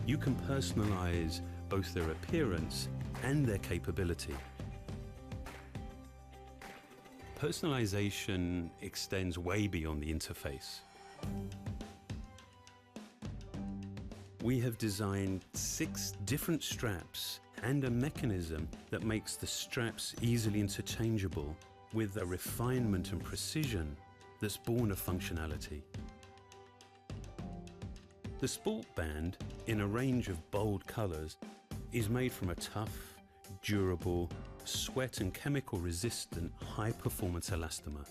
S8: You can personalize both their appearance and their capability. Personalization extends way beyond the interface. We have designed 6 different straps and a mechanism that makes the straps easily interchangeable with a refinement and precision that's born of functionality. The Sport Band, in a range of bold colors, is made from a tough, durable, sweat and chemical resistant high-performance elastomer.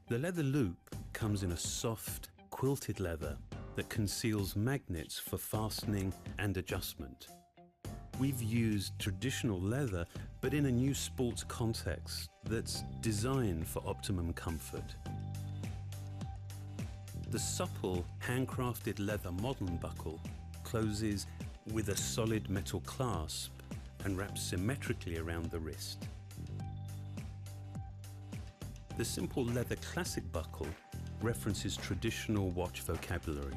S8: The leather loop comes in a soft, quilted leather that conceals magnets for fastening and adjustment. We've used traditional leather, but in a new sports context that's designed for optimum comfort. The supple, handcrafted leather modern buckle closes with a solid metal clasp and wraps symmetrically around the wrist. The simple leather classic buckle references traditional watch vocabulary.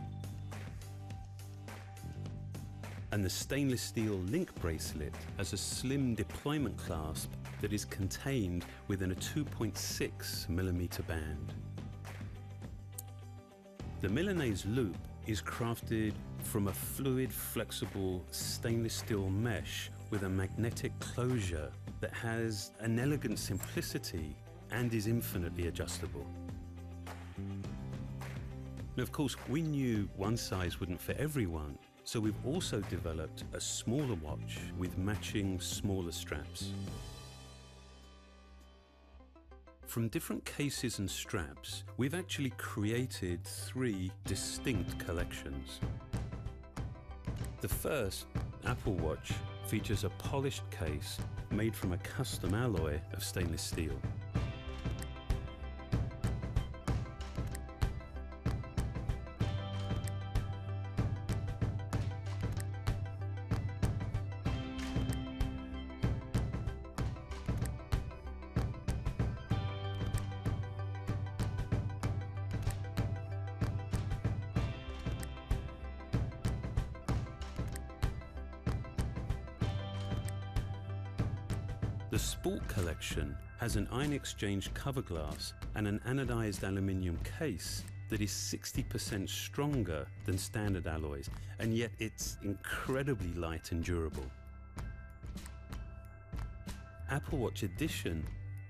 S8: And the stainless steel link bracelet has a slim deployment clasp that is contained within a 2.6mm band. The Milanese loop is crafted from a fluid, flexible stainless steel mesh with a magnetic closure that has an elegant simplicity and is infinitely adjustable. Now, of course, we knew one size wouldn't fit everyone, so we've also developed a smaller watch with matching smaller straps. From different cases and straps, we've actually created 3 distinct collections. The first, Apple Watch, features a polished case made from a custom alloy of stainless steel. The Sport collection has an ion exchange cover glass and an anodized aluminium case that is 60% stronger than standard alloys, and yet it's incredibly light and durable. Apple Watch Edition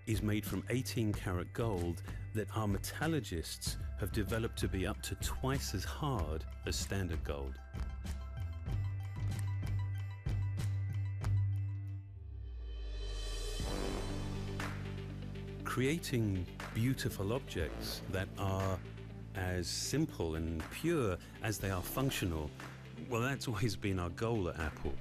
S8: is made from 18-karat gold that our metallurgists have developed to be up to twice as hard as standard gold. Creating beautiful objects that are as simple and pure as they are functional, well, that's always been our goal at Apple.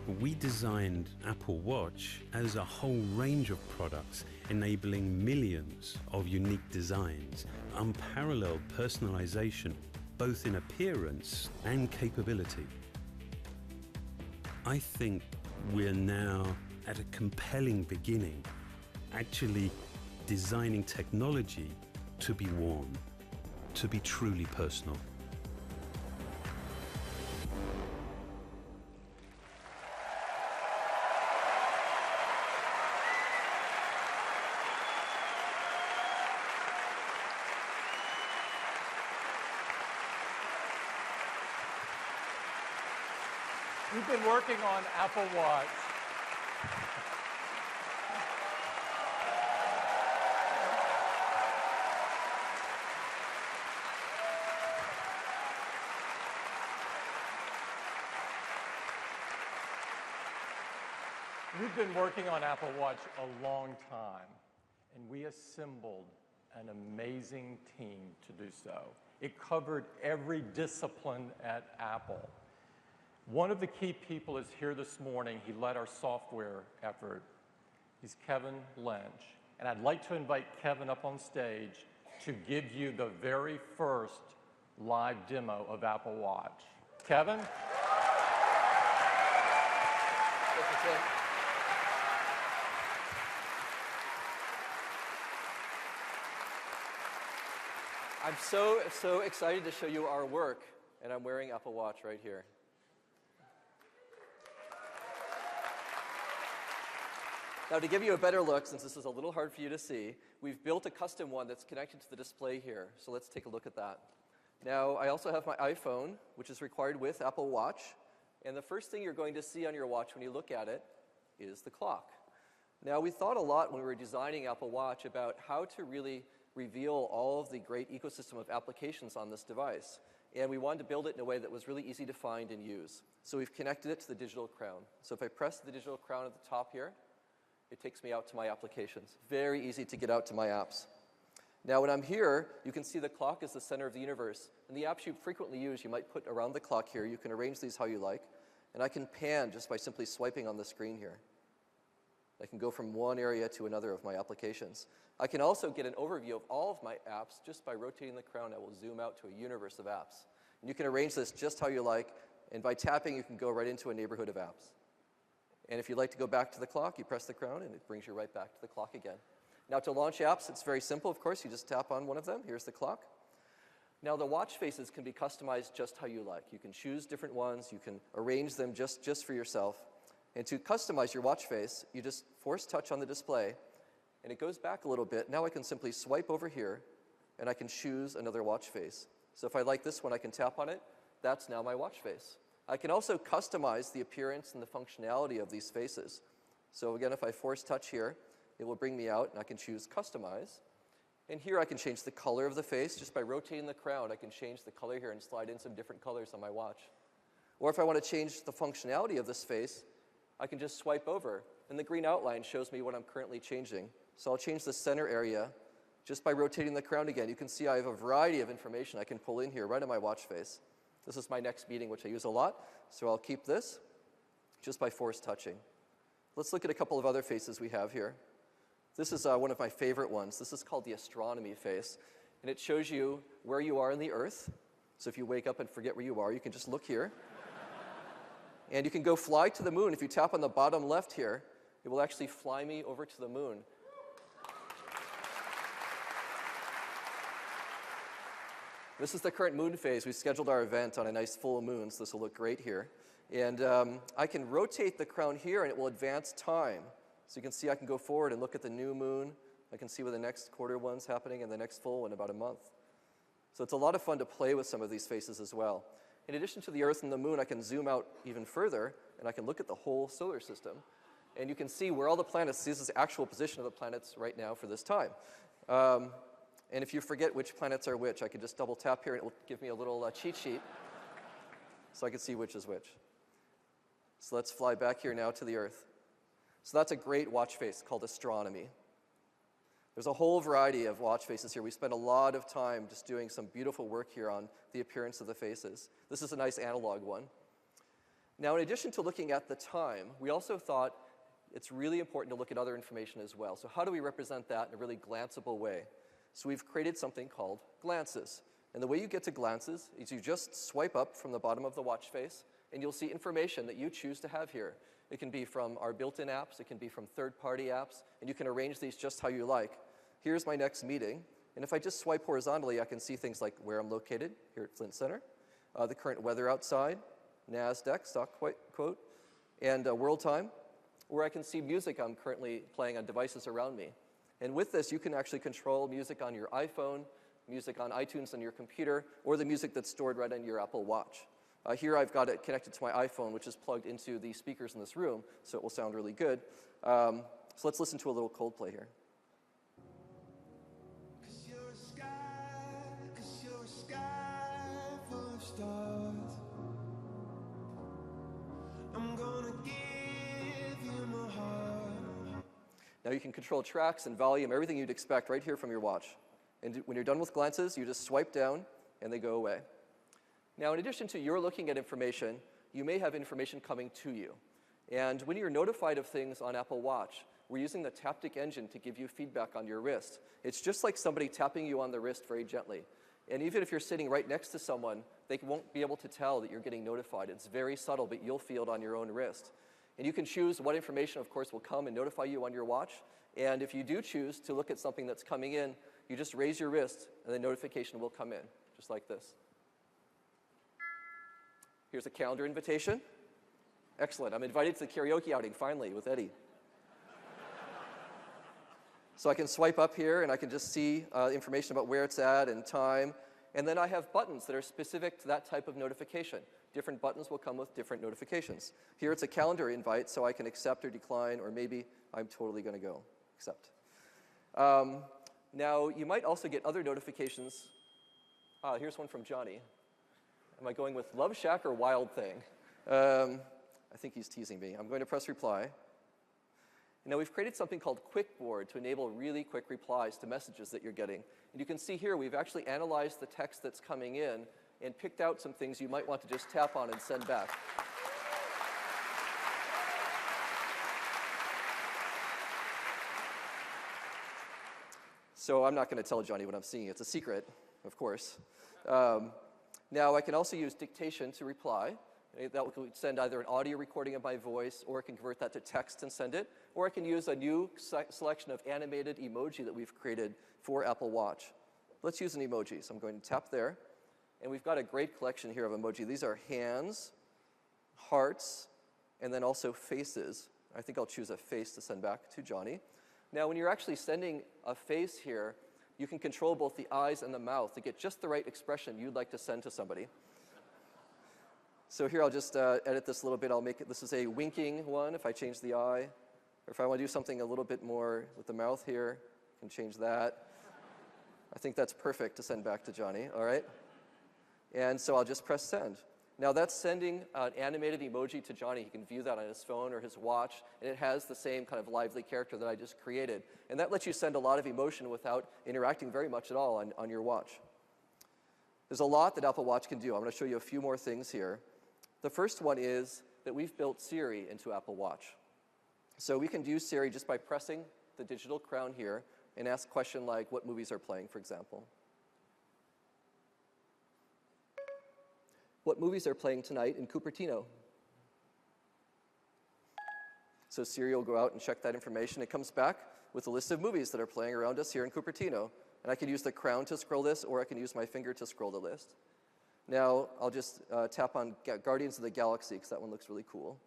S8: We designed Apple Watch as a whole range of products, enabling millions of unique designs, unparalleled personalization, both in appearance and capability. I think we're now at a compelling beginning, actually designing technology to be worn, to be truly personal.
S1: We've been working on Apple Watch. We've been working on Apple Watch a long time, and we assembled an amazing team to do so. It covered every discipline at Apple. One of the key people is here this morning. He led our software effort. He's Kevin Lynch. And I'd like to invite Kevin up on stage to give you the very first live demo of Apple Watch. Kevin?
S9: Thank you, Tim. I'm so excited to show you our work, and I'm wearing Apple Watch right here. Now, to give you a better look, since this is a little hard for you to see, we've built a custom one that's connected to the display here. So let's take a look at that. Now, I also have my iPhone, which is required with Apple Watch. And the first thing you're going to see on your watch when you look at it is the clock. Now, we thought a lot when we were designing Apple Watch about how to really reveal all of the great ecosystem of applications on this device. And we wanted to build it in a way that was really easy to find and use. So we've connected it to the digital crown. So if I press the digital crown at the top here, it takes me out to my applications. Very easy to get out to my apps. Now, when I'm here, you can see the clock is the center of the universe. And the apps you frequently use, you might put around the clock here. You can arrange these how you like. And I can pan just by simply swiping on the screen here. I can go from one area to another of my applications. I can also get an overview of all of my apps just by rotating the crown. I will zoom out to a universe of apps. And you can arrange this just how you like. And by tapping, you can go right into a neighborhood of apps. And if you'd like to go back to the clock, you press the crown, and it brings you right back to the clock again. Now, to launch apps, it's very simple, of course. You just tap on one of them. Here's the clock. Now, the watch faces can be customized just how you like. You can choose different ones. You can arrange them just for yourself. And to customize your watch face, you just force touch on the display, and it goes back a little bit. Now I can simply swipe over here, and I can choose another watch face. So if I like this one, I can tap on it. That's now my watch face. I can also customize the appearance and the functionality of these faces. So again, if I force touch here, it will bring me out, and I can choose Customize. And here I can change the color of the face. Just by rotating the crown, I can change the color here and slide in some different colors on my watch. Or if I want to change the functionality of this face, I can just swipe over, and the green outline shows me what I'm currently changing. So I'll change the center area just by rotating the crown again. You can see I have a variety of information I can pull in here right on my watch face. This is my next meeting, which I use a lot, so I'll keep this just by force touching. Let's look at a couple of other faces we have here. This is one of my favorite ones. This is called the astronomy face, and it shows you where you are in the Earth. So if you wake up and forget where you are, you can just look here. And you can go fly to the moon. If you tap on the bottom left here, it will actually fly me over to the moon. This is the current moon phase. We scheduled our event on a nice full moon, so this will look great here. And I can rotate the crown here, and it will advance time. So you can see I can go forward and look at the new moon. I can see where the next quarter one's happening and the next full one in about a month. So it's a lot of fun to play with some of these faces as well. In addition to the Earth and the moon, I can zoom out even further, and I can look at the whole solar system. And you can see where all the planets, this is the actual position of the planets right now for this time. And if you forget which planets are which, I can just double tap here, and it will give me a little cheat sheet so I can see which is which. So let's fly back here now to the Earth. So that's a great watch face called astronomy. There's a whole variety of watch faces here. We spent a lot of time just doing some beautiful work here on the appearance of the faces. This is a nice analog one. Now, in addition to looking at the time, we also thought it's really important to look at other information as well. So how do we represent that in a really glanceable way? So we've created something called glances. And the way you get to glances is you just swipe up from the bottom of the watch face, and you'll see information that you choose to have here. It can be from our built-in apps, it can be from third-party apps, and you can arrange these just how you like. Here's my next meeting, and if I just swipe horizontally, I can see things like where I'm located, here at Flint Center, the current weather outside, NASDAQ, stock quote, and world time, where I can see music I'm currently playing on devices around me. And with this, you can actually control music on your iPhone, music on iTunes on your computer, or the music that's stored right on your Apple Watch. Here I've got it connected to my iPhone, which is plugged into the speakers in this room, so it will sound really good. So let's listen to a little Coldplay here. Now you can control tracks and volume, everything you'd expect right here from your watch. And when you're done with glances, you just swipe down and they go away. Now, in addition to your looking at information, you may have information coming to you. And when you're notified of things on Apple Watch, we're using the Taptic engine to give you feedback on your wrist. It's just like somebody tapping you on the wrist very gently. And even if you're sitting right next to someone, they won't be able to tell that you're getting notified. It's very subtle, but you'll feel it on your own wrist. And you can choose what information, of course, will come and notify you on your watch. And if you do choose to look at something that's coming in, you just raise your wrist, and the notification will come in, just like this. Here's a calendar invitation. Excellent. I'm invited to the karaoke outing, finally, with Eddie. So I can swipe up here, and I can just see information about where it's at and time. And then I have buttons that are specific to that type of notification. Different buttons will come with different notifications. Here it's a calendar invite, so I can accept or decline, or maybe I'm totally going to go accept. Now, you might also get other notifications. Here's one from Johnny. Am I going with Love Shack or Wild Thing? I think he's teasing me. I'm going to press reply. Now, we've created something called QuickBoard to enable really quick replies to messages that you're getting. And you can see here we've actually analyzed the text that's coming in and picked out some things you might want to just tap on and send back. So I'm not going to tell Johnny what I'm seeing. It's a secret, of course. Now, I can also use dictation to reply. That will send either an audio recording of my voice, or I can convert that to text and send it, or I can use a new selection of animated emoji that we've created for Apple Watch. Let's use an emoji. So I'm going to tap there, and we've got a great collection here of emoji. These are hands, hearts, and then also faces. I think I'll choose a face to send back to Johnny. Now, when you're actually sending a face here, you can control both the eyes and the mouth to get just the right expression you'd like to send to somebody. So here I'll just edit this a little bit. I'll make it, this is a winking one if I change the eye. Or if I want to do something a little bit more with the mouth here, I can change that. I think that's perfect to send back to Johnny, all right? And so I'll just press send. Now that's sending an animated emoji to Johnny. He can view that on his phone or his watch, and it has the same kind of lively character that I just created. And that lets you send a lot of emotion without interacting very much at all on your watch. There's a lot that Apple Watch can do. I'm going to show you a few more things here. The first one is that we've built Siri into Apple Watch. So we can use Siri just by pressing the digital crown here and ask a question like, what movies are playing, for example. What movies are playing tonight in Cupertino? So Siri will go out and check that information. It comes back with a list of movies that are playing around us here in Cupertino. And I can use the crown to scroll this, or I can use my finger to scroll the list. Now, I'll just tap on Guardians of the Galaxy, because that one looks really cool.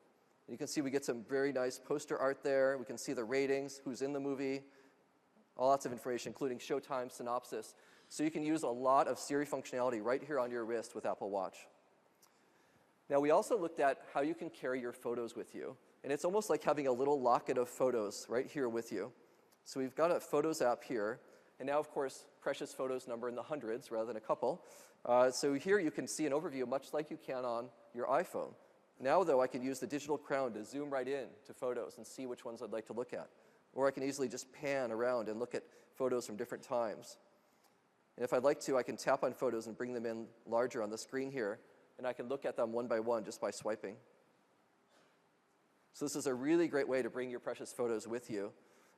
S9: And you can see we get some very nice poster art there. We can see the ratings, who's in the movie, lots of information, including showtime, synopsis. So you can use a lot of Siri functionality right here on your wrist with Apple Watch. Now, we also looked at how you can carry your photos with you. And it's almost like having a little locket of photos right here with you. So we've got a Photos app here. And now, of course, precious photos number in the hundreds rather than a couple. So here you can see an overview much like you can on your iPhone. Now, though, I can use the digital crown to zoom right in to photos and see which ones I'd like to look at. Or I can easily just pan around and look at photos from different times. And if I'd like to, I can tap on photos and bring them in larger on the screen here. And I can look at them one by one just by swiping. So this is a really great way to bring your precious photos with you.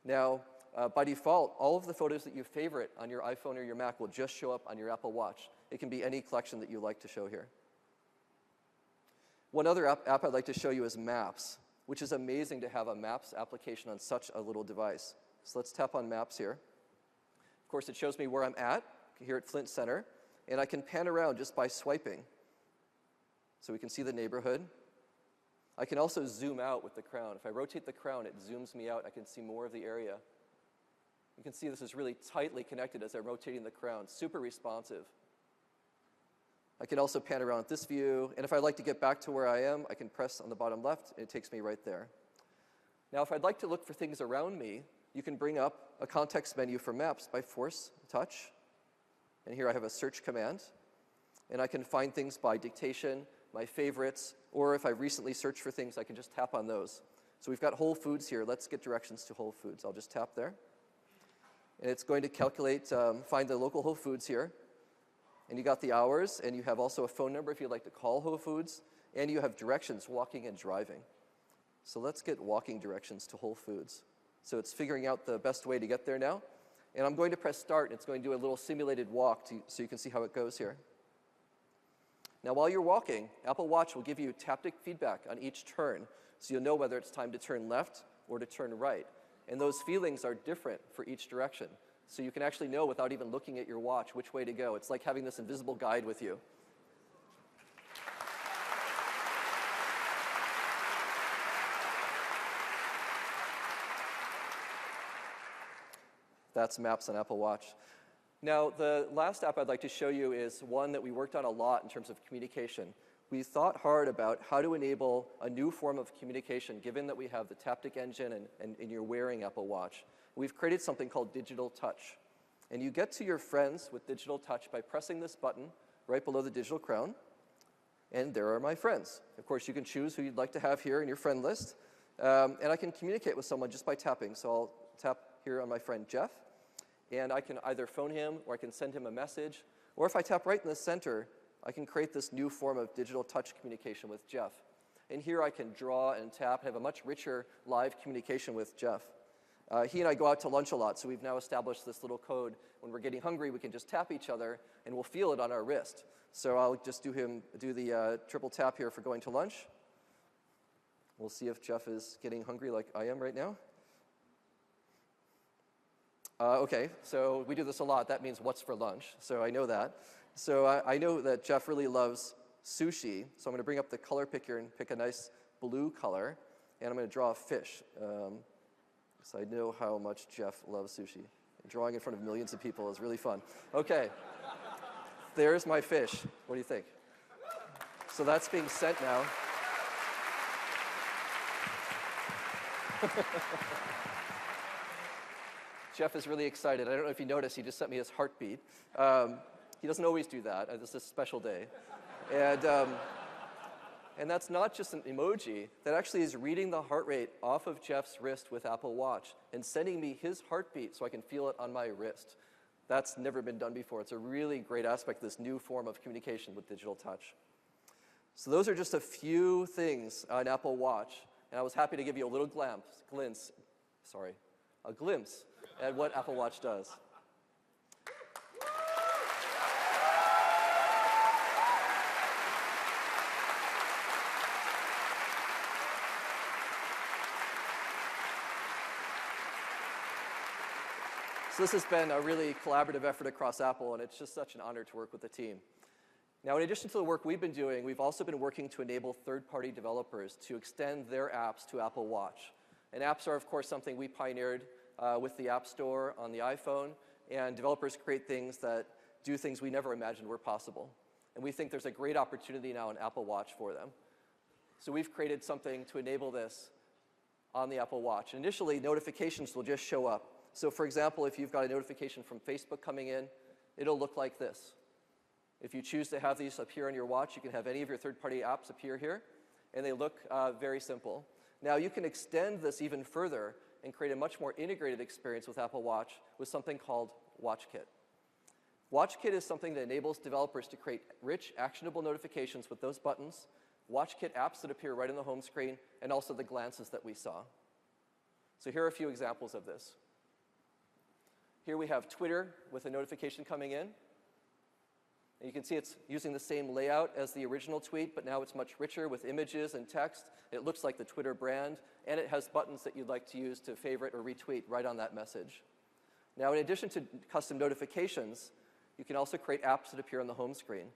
S9: Now, by default, all of the photos that you favorite on your iPhone or your Mac will just show up on your Apple Watch. It can be any collection that you like to show here. One other app I'd like to show you is Maps, which is amazing to have a Maps application on such a little device. So let's tap on Maps here. Of course, it shows me where I'm at, here at Flint Center, and I can pan around just by swiping. So we can see the neighborhood. I can also zoom out with the crown. If I rotate the crown, it zooms me out. I can see more of the area. You can see this is really tightly connected as I'm rotating the crown, super responsive. I can also pan around with this view, and if I'd like to get back to where I am, I can press on the bottom left, and it takes me right there. Now, if I'd like to look for things around me, you can bring up a context menu for Maps by force touch. And here I have a search command, and I can find things by dictation, my favorites, or if I recently searched for things, I can just tap on those. So we've got Whole Foods here. Let's get directions to Whole Foods. I'll just tap there. And it's going to calculate, find the local Whole Foods here. And you got the hours, and you have also a phone number if you'd like to call Whole Foods, and you have directions, walking and driving. So let's get walking directions to Whole Foods. So it's figuring out the best way to get there now. And I'm going to press start, and it's going to do a little simulated walk so you can see how it goes here. Now, while you're walking, Apple Watch will give you taptic feedback on each turn, so you'll know whether it's time to turn left or to turn right. And those feelings are different for each direction. So you can actually know without even looking at your watch which way to go. It's like having this invisible guide with you. That's Maps on Apple Watch. Now, the last app I'd like to show you is one that we worked on a lot in terms of communication. We thought hard about how to enable a new form of communication, given that we have the taptic engine and you're wearing Apple Watch. We've created something called Digital Touch. And you get to your friends with Digital Touch by pressing this button right below the digital crown. And there are my friends. Of course, you can choose who you'd like to have here in your friend list. And I can communicate with someone just by tapping. So I'll tap here on my friend Jeff. And I can either phone him or I can send him a message. Or if I tap right in the center, I can create this new form of digital touch communication with Jeff. And here I can draw and tap and have a much richer live communication with Jeff. He and I go out to lunch a lot, so we've now established this little code. When we're getting hungry, we can just tap each other, and we'll feel it on our wrist. So I'll just do the triple tap here for going to lunch. We'll see if Jeff is getting hungry like I am right now. Okay, so we do this a lot. That means what's for lunch, so I know that. So I know that Jeff really loves sushi, so I'm going to bring up the color picker and pick a nice blue color, and I'm going to draw a fish. So I know how much Jeff loves sushi. Drawing in front of millions of people is really fun. Okay, there's my fish. What do you think? So that's being sent now. Jeff is really excited. I don't know if you noticed, he just sent me his heartbeat. He doesn't always do that. This is a special day. And that's not just an emoji. That actually is reading the heart rate off of Jeff's wrist with Apple Watch and sending me his heartbeat so I can feel it on my wrist. That's never been done before. It's a really great aspect of this new form of communication with digital touch. So those are just a few things on Apple Watch. And I was happy to give you a little glimpse at what Apple Watch does. So this has been a really collaborative effort across Apple, and it's just such an honor to work with the team. Now, in addition to the work we've been doing, we've also been working to enable third-party developers to extend their apps to Apple Watch. And apps are, of course, something we pioneered with the App Store on the iPhone, and developers create things that do things we never imagined were possible. And we think there's a great opportunity now in Apple Watch for them. So we've created something to enable this on the Apple Watch. Initially, notifications will just show up. So for example, if you've got a notification from Facebook coming in, it'll look like this. If you choose to have these appear on your watch, you can have any of your third-party apps appear here, and they look very simple. Now, you can extend this even further and create a much more integrated experience with Apple Watch with something called WatchKit. WatchKit is something that enables developers to create rich, actionable notifications with those buttons WatchKit apps that appear right on the home screen, and also the glances that we saw. So here are a few examples of this. Here we have Twitter with a notification coming in. And you can see it's using the same layout as the original tweet, but now it's much richer with images and text. It looks like the Twitter brand, and it has buttons that you'd like to use to favorite or retweet right on that message. Now, in addition to custom notifications, you can also create apps that appear on the home screen.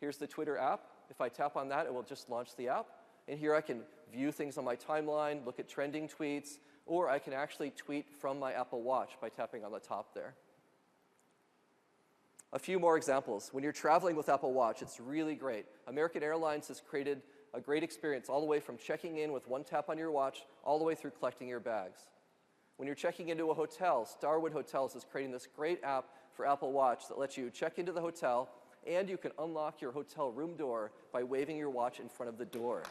S9: Here's the Twitter app. If I tap on that, it will just launch the app. And here I can view things on my timeline, look at trending tweets, or I can actually tweet from my Apple Watch by tapping on the top there. A few more examples. When you're traveling with Apple Watch, it's really great. American Airlines has created a great experience all the way from checking in with one tap on your watch all the way through collecting your bags. When you're checking into a hotel, Starwood Hotels is creating this great app for Apple Watch that lets you check into the hotel, and you can unlock your hotel room door by waving your watch in front of the door.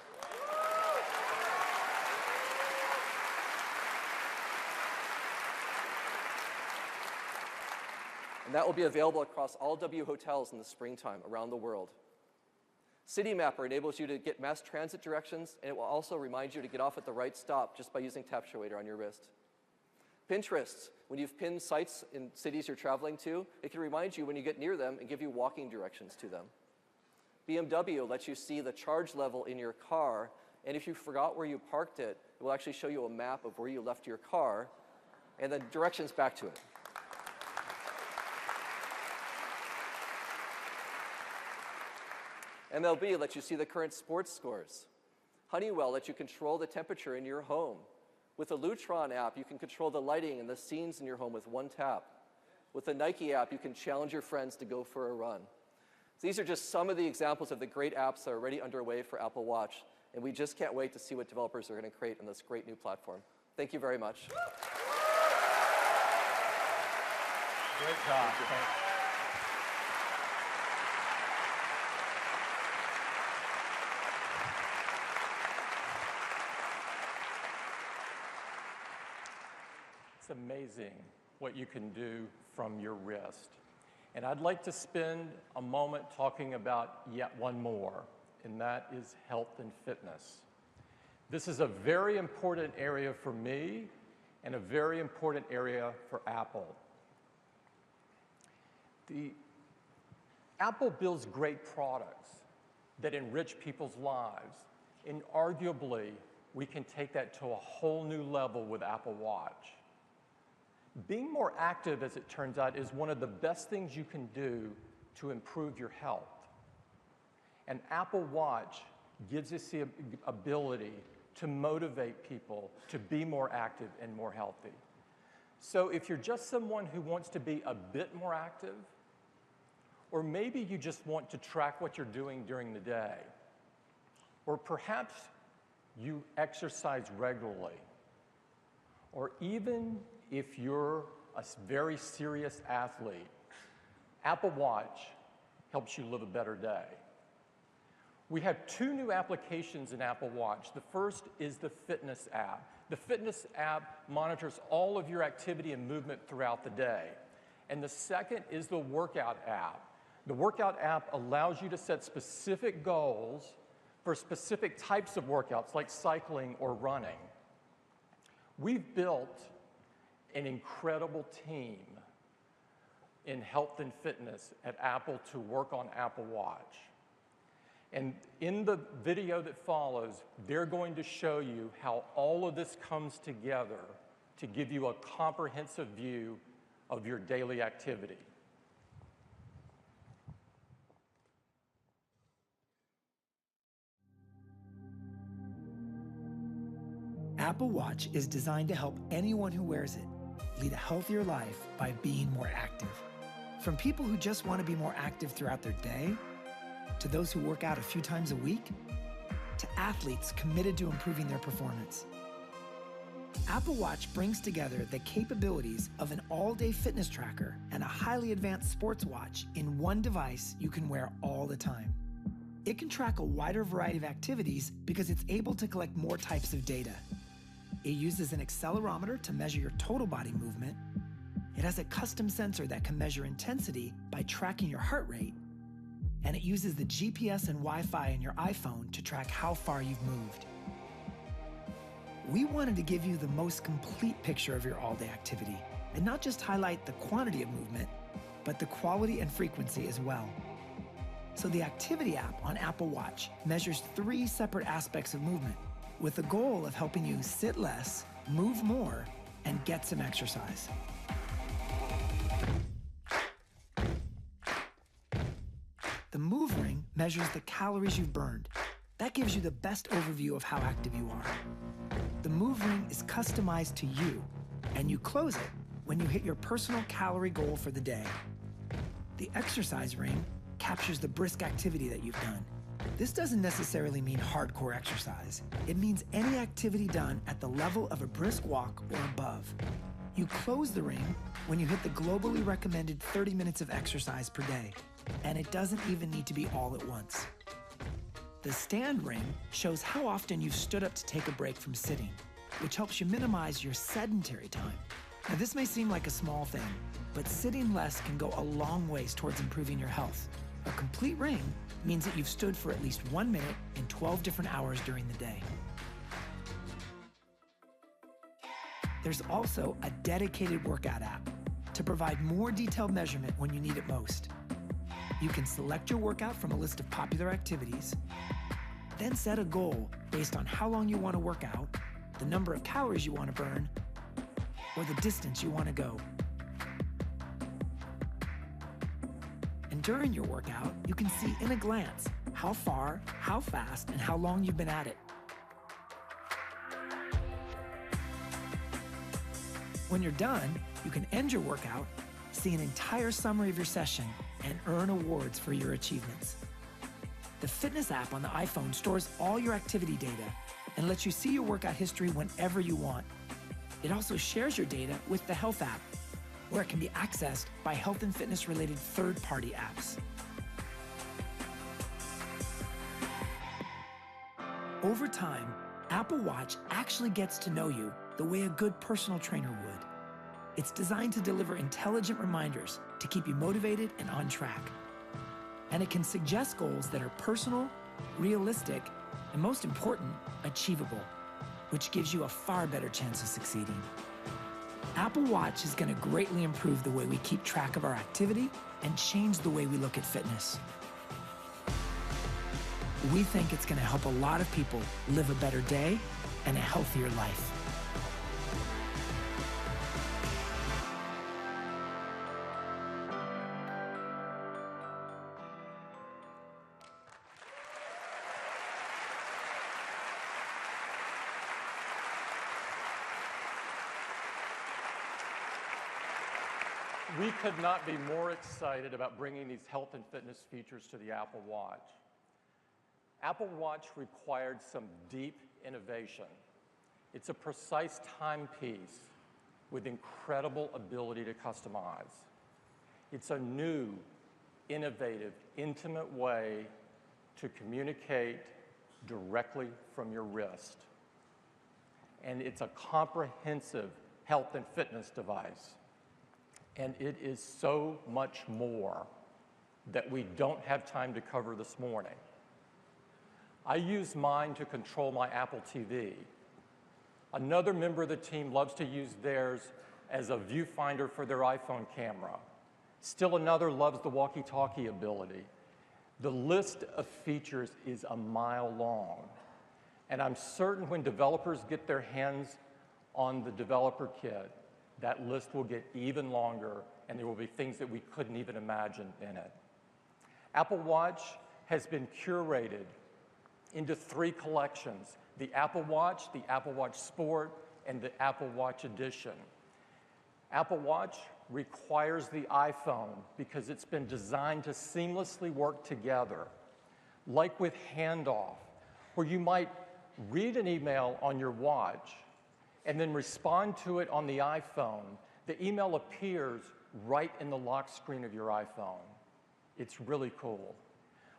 S9: And that will be available across all W hotels in the springtime around the world. City Mapper enables you to get mass transit directions, and it will also remind you to get off at the right stop just by using Tap Show Waiter on your wrist. Pinterest, when you've pinned sites in cities you're traveling to, it can remind you when you get near them and give you walking directions to them. BMW lets you see the charge level in your car, and if you forgot where you parked it, it will actually show you a map of where you left your car, and then directions back to it. MLB lets you see the current sports scores. Honeywell lets you control the temperature in your home. With the Lutron app, you can control the lighting and the scenes in your home with one tap. With the Nike app, you can challenge your friends to go for a run. These are just some of the examples of the great apps that are already underway for Apple Watch, and we just can't wait to see what developers are going to create on this great new platform. Thank you very much.
S1: Great job. Thanks. It's amazing what you can do from your wrist. And I'd like to spend a moment talking about yet one more, and that is health and fitness. This is a very important area for me and a very important area for Apple. Apple builds great products that enrich people's lives, and arguably, we can take that to a whole new level with Apple Watch. Being more active, as it turns out, is one of the best things you can do to improve your health. And Apple Watch gives us the ability to motivate people to be more active and more healthy. So if you're just someone who wants to be a bit more active, or maybe you just want to track what you're doing during the day, or perhaps you exercise regularly, or even if you're a very serious athlete, Apple Watch helps you live a better day. We have two new applications in Apple Watch. The first is the Fitness app. The Fitness app monitors all of your activity and movement throughout the day. And the second is the Workout app. The Workout app allows you to set specific goals for specific types of workouts, like cycling or running. We've built an incredible team in health and fitness at Apple to work on Apple Watch. And in the video that follows, they're going to show you how all of this comes together to give you a comprehensive view of your daily activity.
S10: Apple Watch is designed to help anyone who wears it lead a healthier life by being more active. From people who just want to be more active throughout their day, to those who work out a few times a week, to athletes committed to improving their performance. Apple Watch brings together the capabilities of an all-day fitness tracker and a highly advanced sports watch in one device you can wear all the time. It can track a wider variety of activities because it's able to collect more types of data. It uses an accelerometer to measure your total body movement. It has a custom sensor that can measure intensity by tracking your heart rate. and it uses the GPS and Wi-Fi in your iPhone to track how far you've moved. We wanted to give you the most complete picture of your all-day activity, and not just highlight the quantity of movement, but the quality and frequency as well. So the Activity app on Apple Watch measures 3 separate aspects of movement, with the goal of helping you sit less, move more, and get some exercise. The Move Ring measures the calories you've burned. That gives you the best overview of how active you are. The Move Ring is customized to you, and you close it when you hit your personal calorie goal for the day. The Exercise Ring captures the brisk activity that you've done. This doesn't necessarily mean hardcore exercise. It means any activity done at the level of a brisk walk or above. You close the ring when you hit the globally recommended 30 minutes of exercise per day, and it doesn't even need to be all at once. The Stand Ring shows how often you've stood up to take a break from sitting, which helps you minimize your sedentary time. Now, this may seem like a small thing, but sitting less can go a long ways towards improving your health. A complete ring means that you've stood for at least 1 minute in 12 different hours during the day. There's also a dedicated workout app to provide more detailed measurement when you need it most. You can select your workout from a list of popular activities, then set a goal based on how long you want to work out, the number of calories you want to burn, or the distance you want to go. And during your workout, you can see in a glance how far, how fast, and how long you've been at it. When you're done, you can end your workout, see an entire summary of your session, and earn awards for your achievements. The Fitness app on the iPhone stores all your activity data and lets you see your workout history whenever you want. It also shares your data with the Health app, where it can be accessed by health and fitness-related third-party apps. Over time, Apple Watch actually gets to know you the way a good personal trainer would. It's designed to deliver intelligent reminders to keep you motivated and on track. And it can suggest goals that are personal, realistic, and most important, achievable, which gives you a far better chance of succeeding. Apple Watch is going to greatly improve the way we keep track of our activity and change the way we look at fitness. We think it's going to help a lot of people live a better day and a healthier life.
S1: We could not be more excited about bringing these health and fitness features to the Apple Watch. Apple Watch required some deep innovation. It's a precise timepiece with incredible ability to customize. It's a new, innovative, intimate way to communicate directly from your wrist. And it's a comprehensive health and fitness device. And it is so much more that we don't have time to cover this morning. I use mine to control my Apple TV. Another member of the team loves to use theirs as a viewfinder for their iPhone camera. Still another loves the walkie-talkie ability. The list of features is a mile long. And I'm certain when developers get their hands on the developer kit, that list will get even longer, and there will be things that we couldn't even imagine in it. Apple Watch has been curated into 3 collections: the Apple Watch Sport, and the Apple Watch Edition. Apple Watch requires the iPhone because it's been designed to seamlessly work together, like with handoff, where you might read an email on your watch and then respond to it on the iPhone. The email appears right in the lock screen of your iPhone. It's really cool.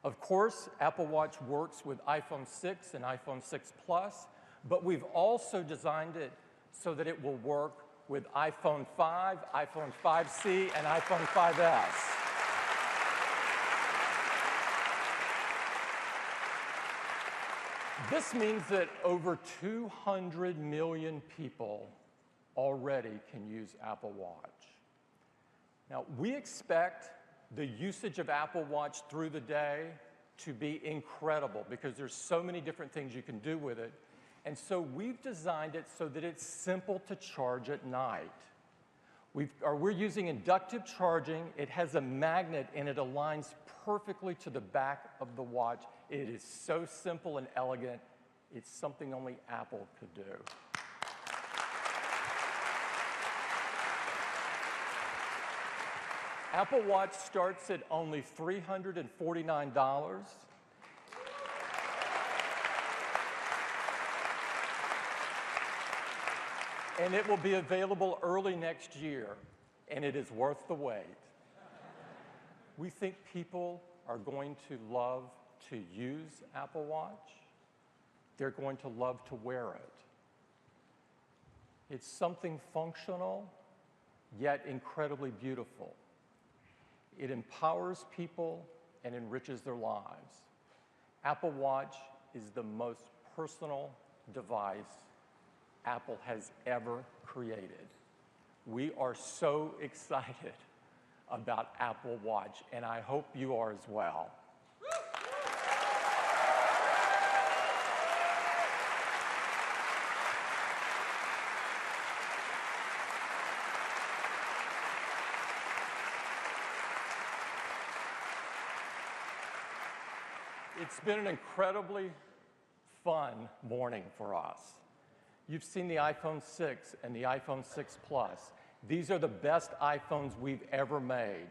S1: Of course, Apple Watch works with iPhone 6 and iPhone 6 Plus, but we've also designed it so that it will work with iPhone 5, iPhone 5C, and iPhone 5S. This means that over 200 million people already can use Apple Watch. Now, we expect the usage of Apple Watch through the day to be incredible because there's so many different things you can do with it. And so we've designed it so that it's simple to charge at night. We're using inductive charging. It has a magnet and it aligns perfectly to the back of the watch. It is so simple and elegant. It's something only Apple could do. Apple Watch starts at only $349. And it will be available early next year, and it is worth the wait. We think people are going to love to use Apple Watch. They're going to love to wear it. It's something functional, yet incredibly beautiful. It empowers people and enriches their lives. Apple Watch is the most personal device Apple has ever created. We are so excited about Apple Watch, and I hope you are as well. It's been an incredibly fun morning for us. You've seen the iPhone 6 and the iPhone 6 Plus. These are the best iPhones we've ever made.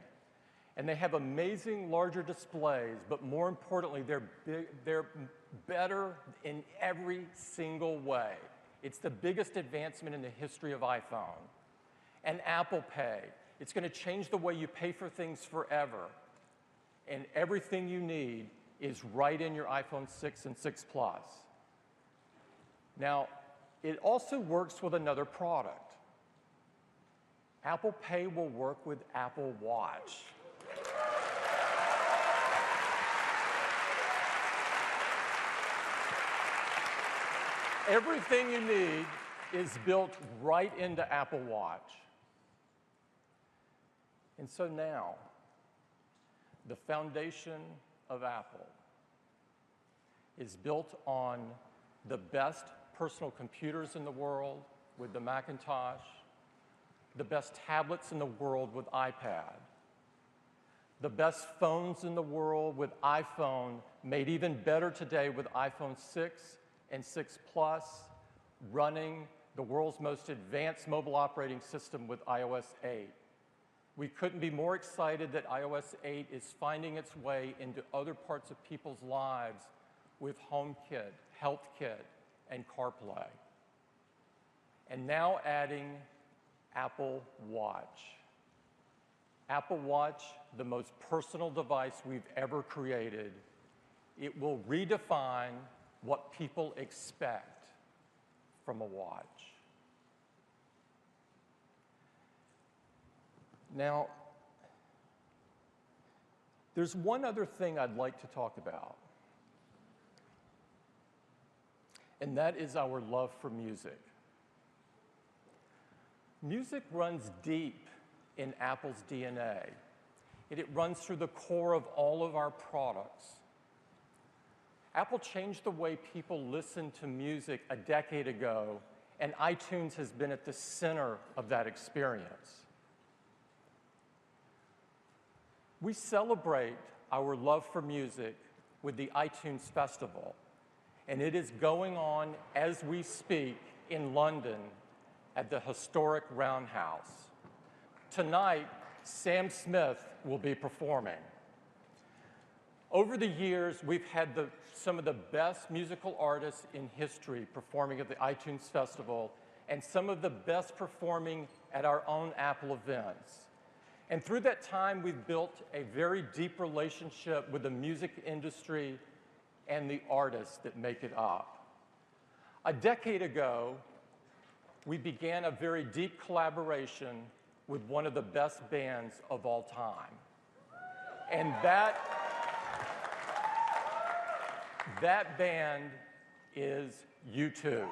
S1: And they have amazing larger displays, but more importantly, they're better in every single way. It's the biggest advancement in the history of iPhone. And Apple Pay, it's going to change the way you pay for things forever. And everything you need is right in your iPhone 6 and 6 Plus. Now, it also works with another product. Apple Pay will work with Apple Watch. Everything you need is built right into Apple Watch. And so now, the foundation of Apple is built on the best personal computers in the world with the Macintosh, the best tablets in the world with iPad, the best phones in the world with iPhone, made even better today with iPhone 6 and 6 Plus, running the world's most advanced mobile operating system with iOS 8. We couldn't be more excited that iOS 8 is finding its way into other parts of people's lives with HomeKit, HealthKit, and CarPlay. And now adding Apple Watch. Apple Watch, the most personal device we've ever created. It will redefine what people expect from a watch. Now, there's one other thing I'd like to talk about, and that is our love for music. Music runs deep in Apple's DNA, and it runs through the core of all of our products. Apple changed the way people listen to music a decade ago, and iTunes has been at the center of that experience. We celebrate our love for music with the iTunes Festival, and it is going on as we speak in London at the historic Roundhouse. Tonight, Sam Smith will be performing. Over the years, we've had some of the best musical artists in history performing at the iTunes Festival, and some of the best performing at our own Apple events. And through that time, we've built a very deep relationship with the music industry and the artists that make it up. A decade ago, we began a very deep collaboration with one of the best bands of all time. And that band is U2.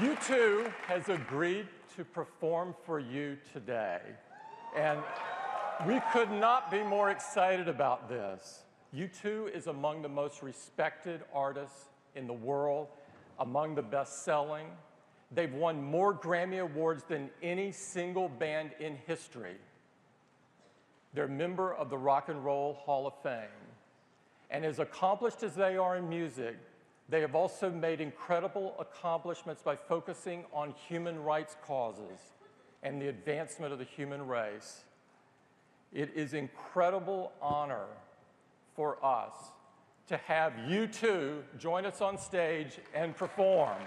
S1: U2 has agreed to perform for you today, and we could not be more excited about this. U2 is among the most respected artists in the world, among the best-selling. They've won more Grammy Awards than any single band in history. They're a member of the Rock and Roll Hall of Fame. And as accomplished as they are in music, they have also made incredible accomplishments by focusing on human rights causes and the advancement of the human race. It is an incredible honor for us to have U2 join us on stage and perform.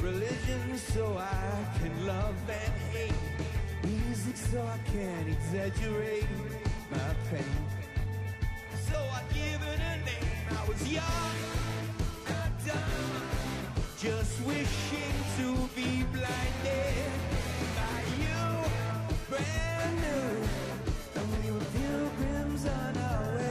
S11: Religion so I can love and hate. Music so I can exaggerate my pain. So I give it a name. I was young and dumb, just wishing to be blinded by you, brand new. And we were pilgrims on our way.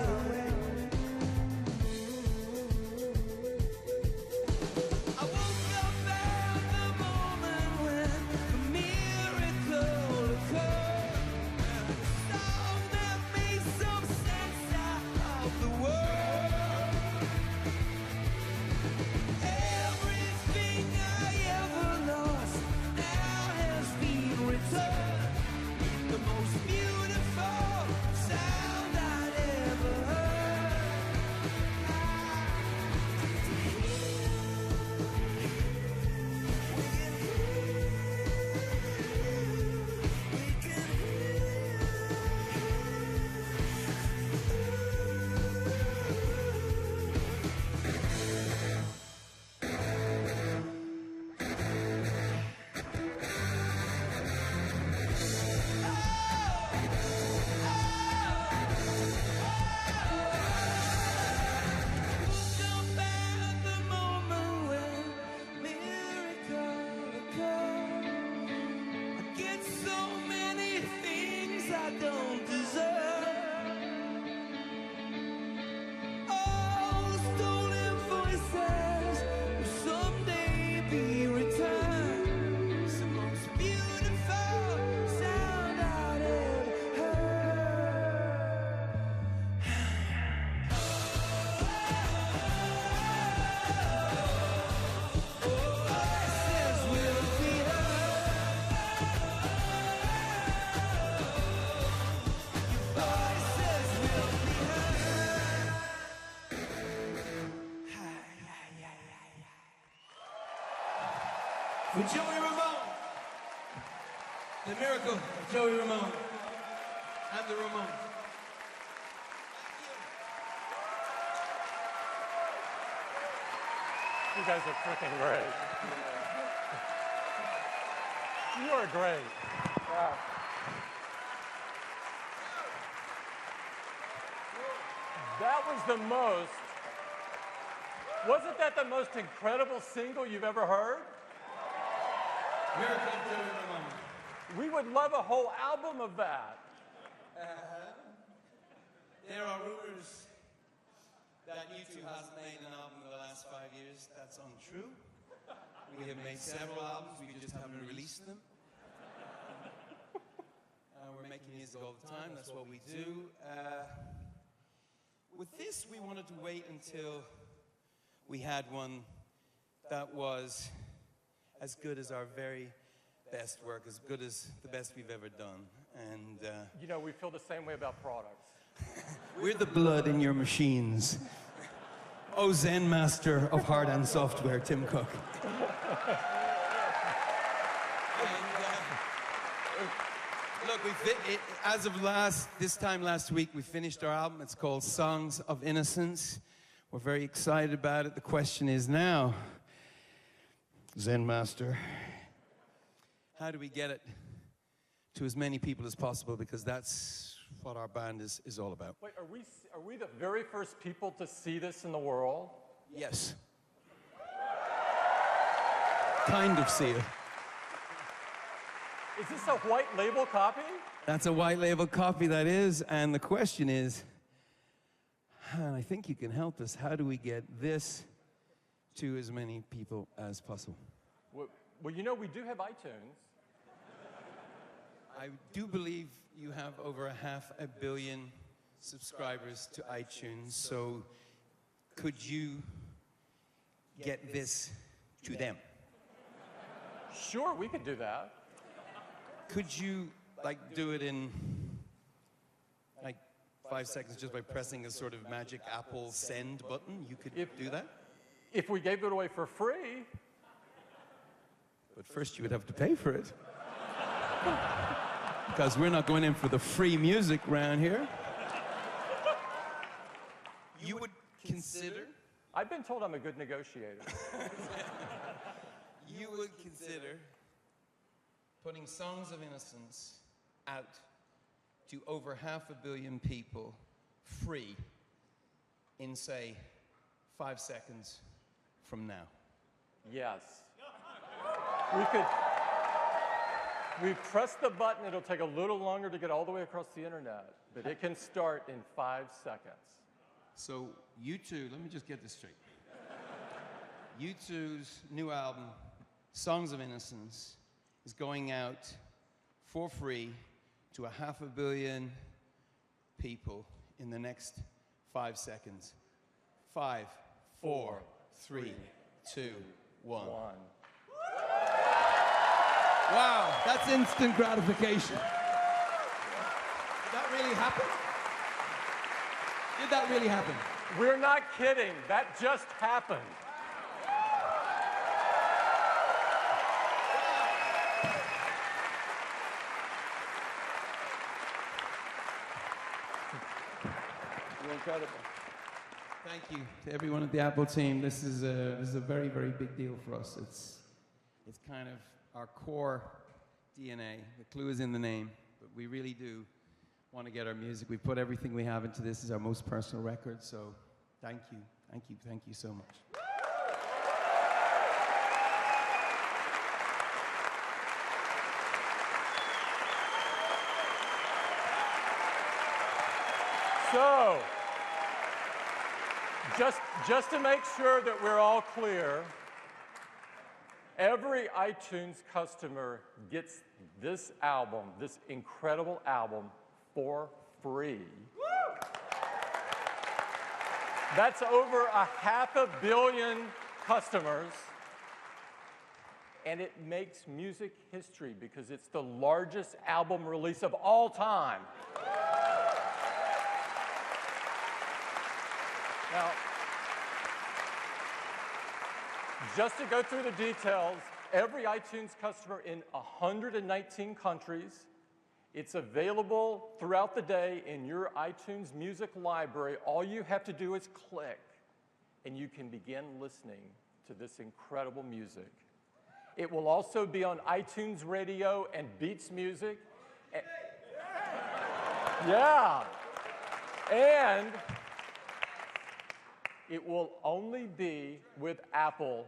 S11: Everything I ever For Joey Ramone. The miracle of Joey Ramone. And the Ramones.
S1: You guys are freaking great. You are great. Yeah. That was the most, wasn't that the most incredible single you've ever heard?
S11: Miracle of Joey Ramone.
S1: We would love a whole album of that.
S11: There are rumors that U2 hasn't made an album in the last 5 years. That's untrue. We have made several albums, we just haven't released them. We're making music all the time, that's what we do. With this, we wanted to wait until we had one that was as good as our very best work, as good as the best we've ever done. And
S1: you know, we feel the same way about products.
S11: we're the blood in your machines. Oh, Zen master of hard and software, Tim Cook. Look, as of this time last week, we finished our album. It's called Songs of Innocence. We're very excited about it. The question is now, Zen master, how do we get it to as many people as possible? Because that's what our band is all about.
S1: Wait, are we the very first people to see this in the world?
S11: Yes. Kind of see it.
S1: Is this a white label copy?
S11: That's a white label copy, that is. And the question is, and I think you can help us, how do we get this to as many people as possible?
S1: Well, you know, we do have iTunes.
S11: I do believe you have over 500 million subscribers to iTunes, so could you get this to them?
S1: Sure, we could do that.
S11: Could you, like, do it in, like, 5 seconds just by pressing a sort of magic Apple send button? You could do that?
S1: If we gave it away for free.
S11: But first you would have to pay for it. Because we're not going in for the free music around here. You would consider?
S1: I've been told I'm a good negotiator.
S11: You would consider putting Songs of Innocence out to over 500 million people free in, say, 5 seconds from now?
S1: Yes. We press the button, it'll take a little longer to get all the way across the internet, but it can start in 5 seconds.
S11: So U2, let me just get this straight. U2's new album, Songs of Innocence, is going out for free to 500 million people in the next 5 seconds. 5, 4, 3, 2, 1. Wow, that's instant gratification. Did that really happen? Did that really happen?
S1: We're not kidding. That just happened.
S11: You're incredible. Thank you to everyone at the Apple team. This is a very, very big deal for us. It's kind of our core DNA. The clue is in the name, but we really do want to get our music. We put everything we have into this. This is our most personal record, so thank you, thank you, thank you so much.
S1: So, just to make sure that we're all clear, every iTunes customer gets this album, this incredible album, for free. That's over 500 million customers, and it makes music history because it's the largest album release of all time. Now, just to go through the details, every iTunes customer in 119 countries. It's available throughout the day in your iTunes music library. All you have to do is click, and you can begin listening to this incredible music. It will also be on iTunes Radio and Beats Music. Yeah. And it will only be with Apple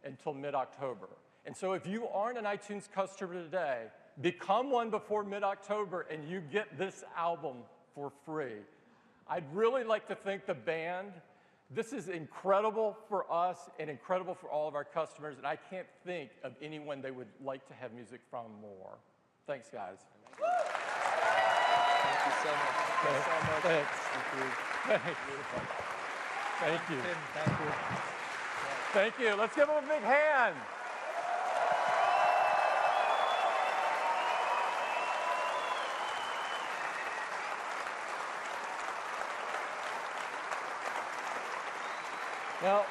S1: until mid-October. And so if you aren't an iTunes customer today, become one before mid-October and you get this album for free. I'd really like to thank the band. This is incredible for us and incredible for all of our customers, and I can't think of anyone they would like to have music from more. Thanks, guys.
S9: Thank you so much. Thank you so much.
S1: Thanks. Thank you.
S10: Tim, thank you.
S1: Thank you. Let's give them a big hand. Now,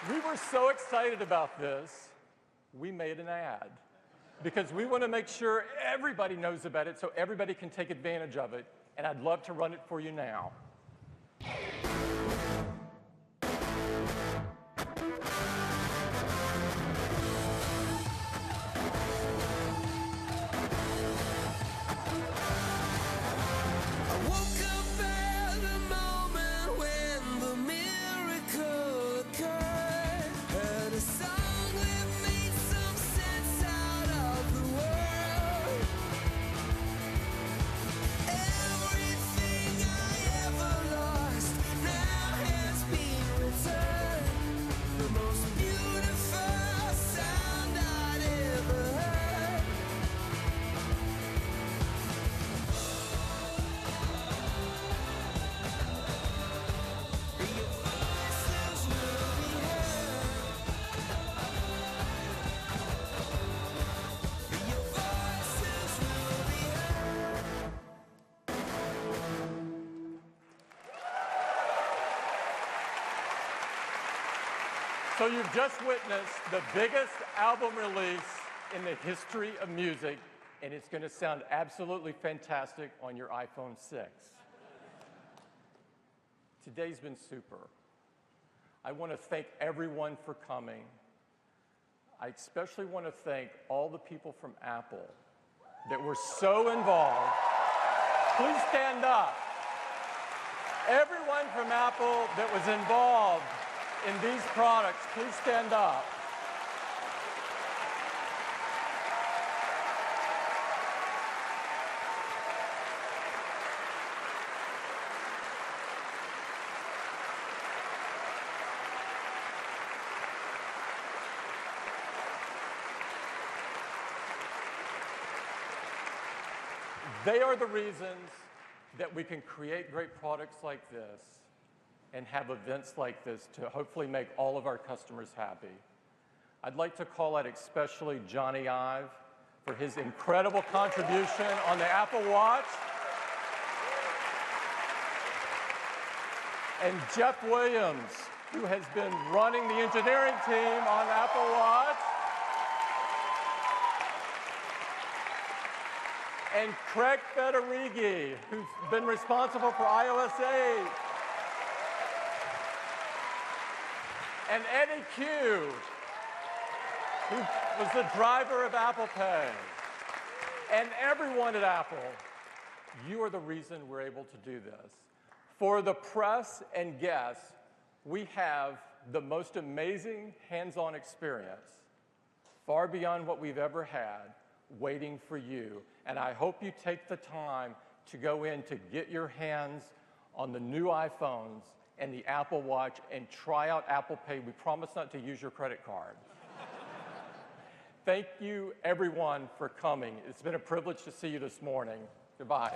S1: we were so excited about this, we made an ad because we want to make sure everybody knows about it so everybody can take advantage of it, and I'd love to run it for you now. So you've just witnessed the biggest album release in the history of music, and it's going to sound absolutely fantastic on your iPhone 6. Today's been super. I want to thank everyone for coming. I especially want to thank all the people from Apple that were so involved. Please stand up. Everyone from Apple that was involved in these products, please stand up. They are the reasons that we can create great products like this and have events like this to hopefully make all of our customers happy. I'd like to call out especially Johnny Ive for his incredible contribution on the Apple Watch, and Jeff Williams, who has been running the engineering team on Apple Watch, and Craig Federighi, who's been responsible for iOS 8, and Eddie Q, who was the driver of Apple Pay. And everyone at Apple, you are the reason we're able to do this. For the press and guests, we have the most amazing hands-on experience, far beyond what we've ever had, waiting for you. And I hope you take the time to go in to get your hands on the new iPhones and the Apple Watch and try out Apple Pay. We promise not to use your credit card. Thank you, everyone, for coming. It's been a privilege to see you this morning. Goodbye.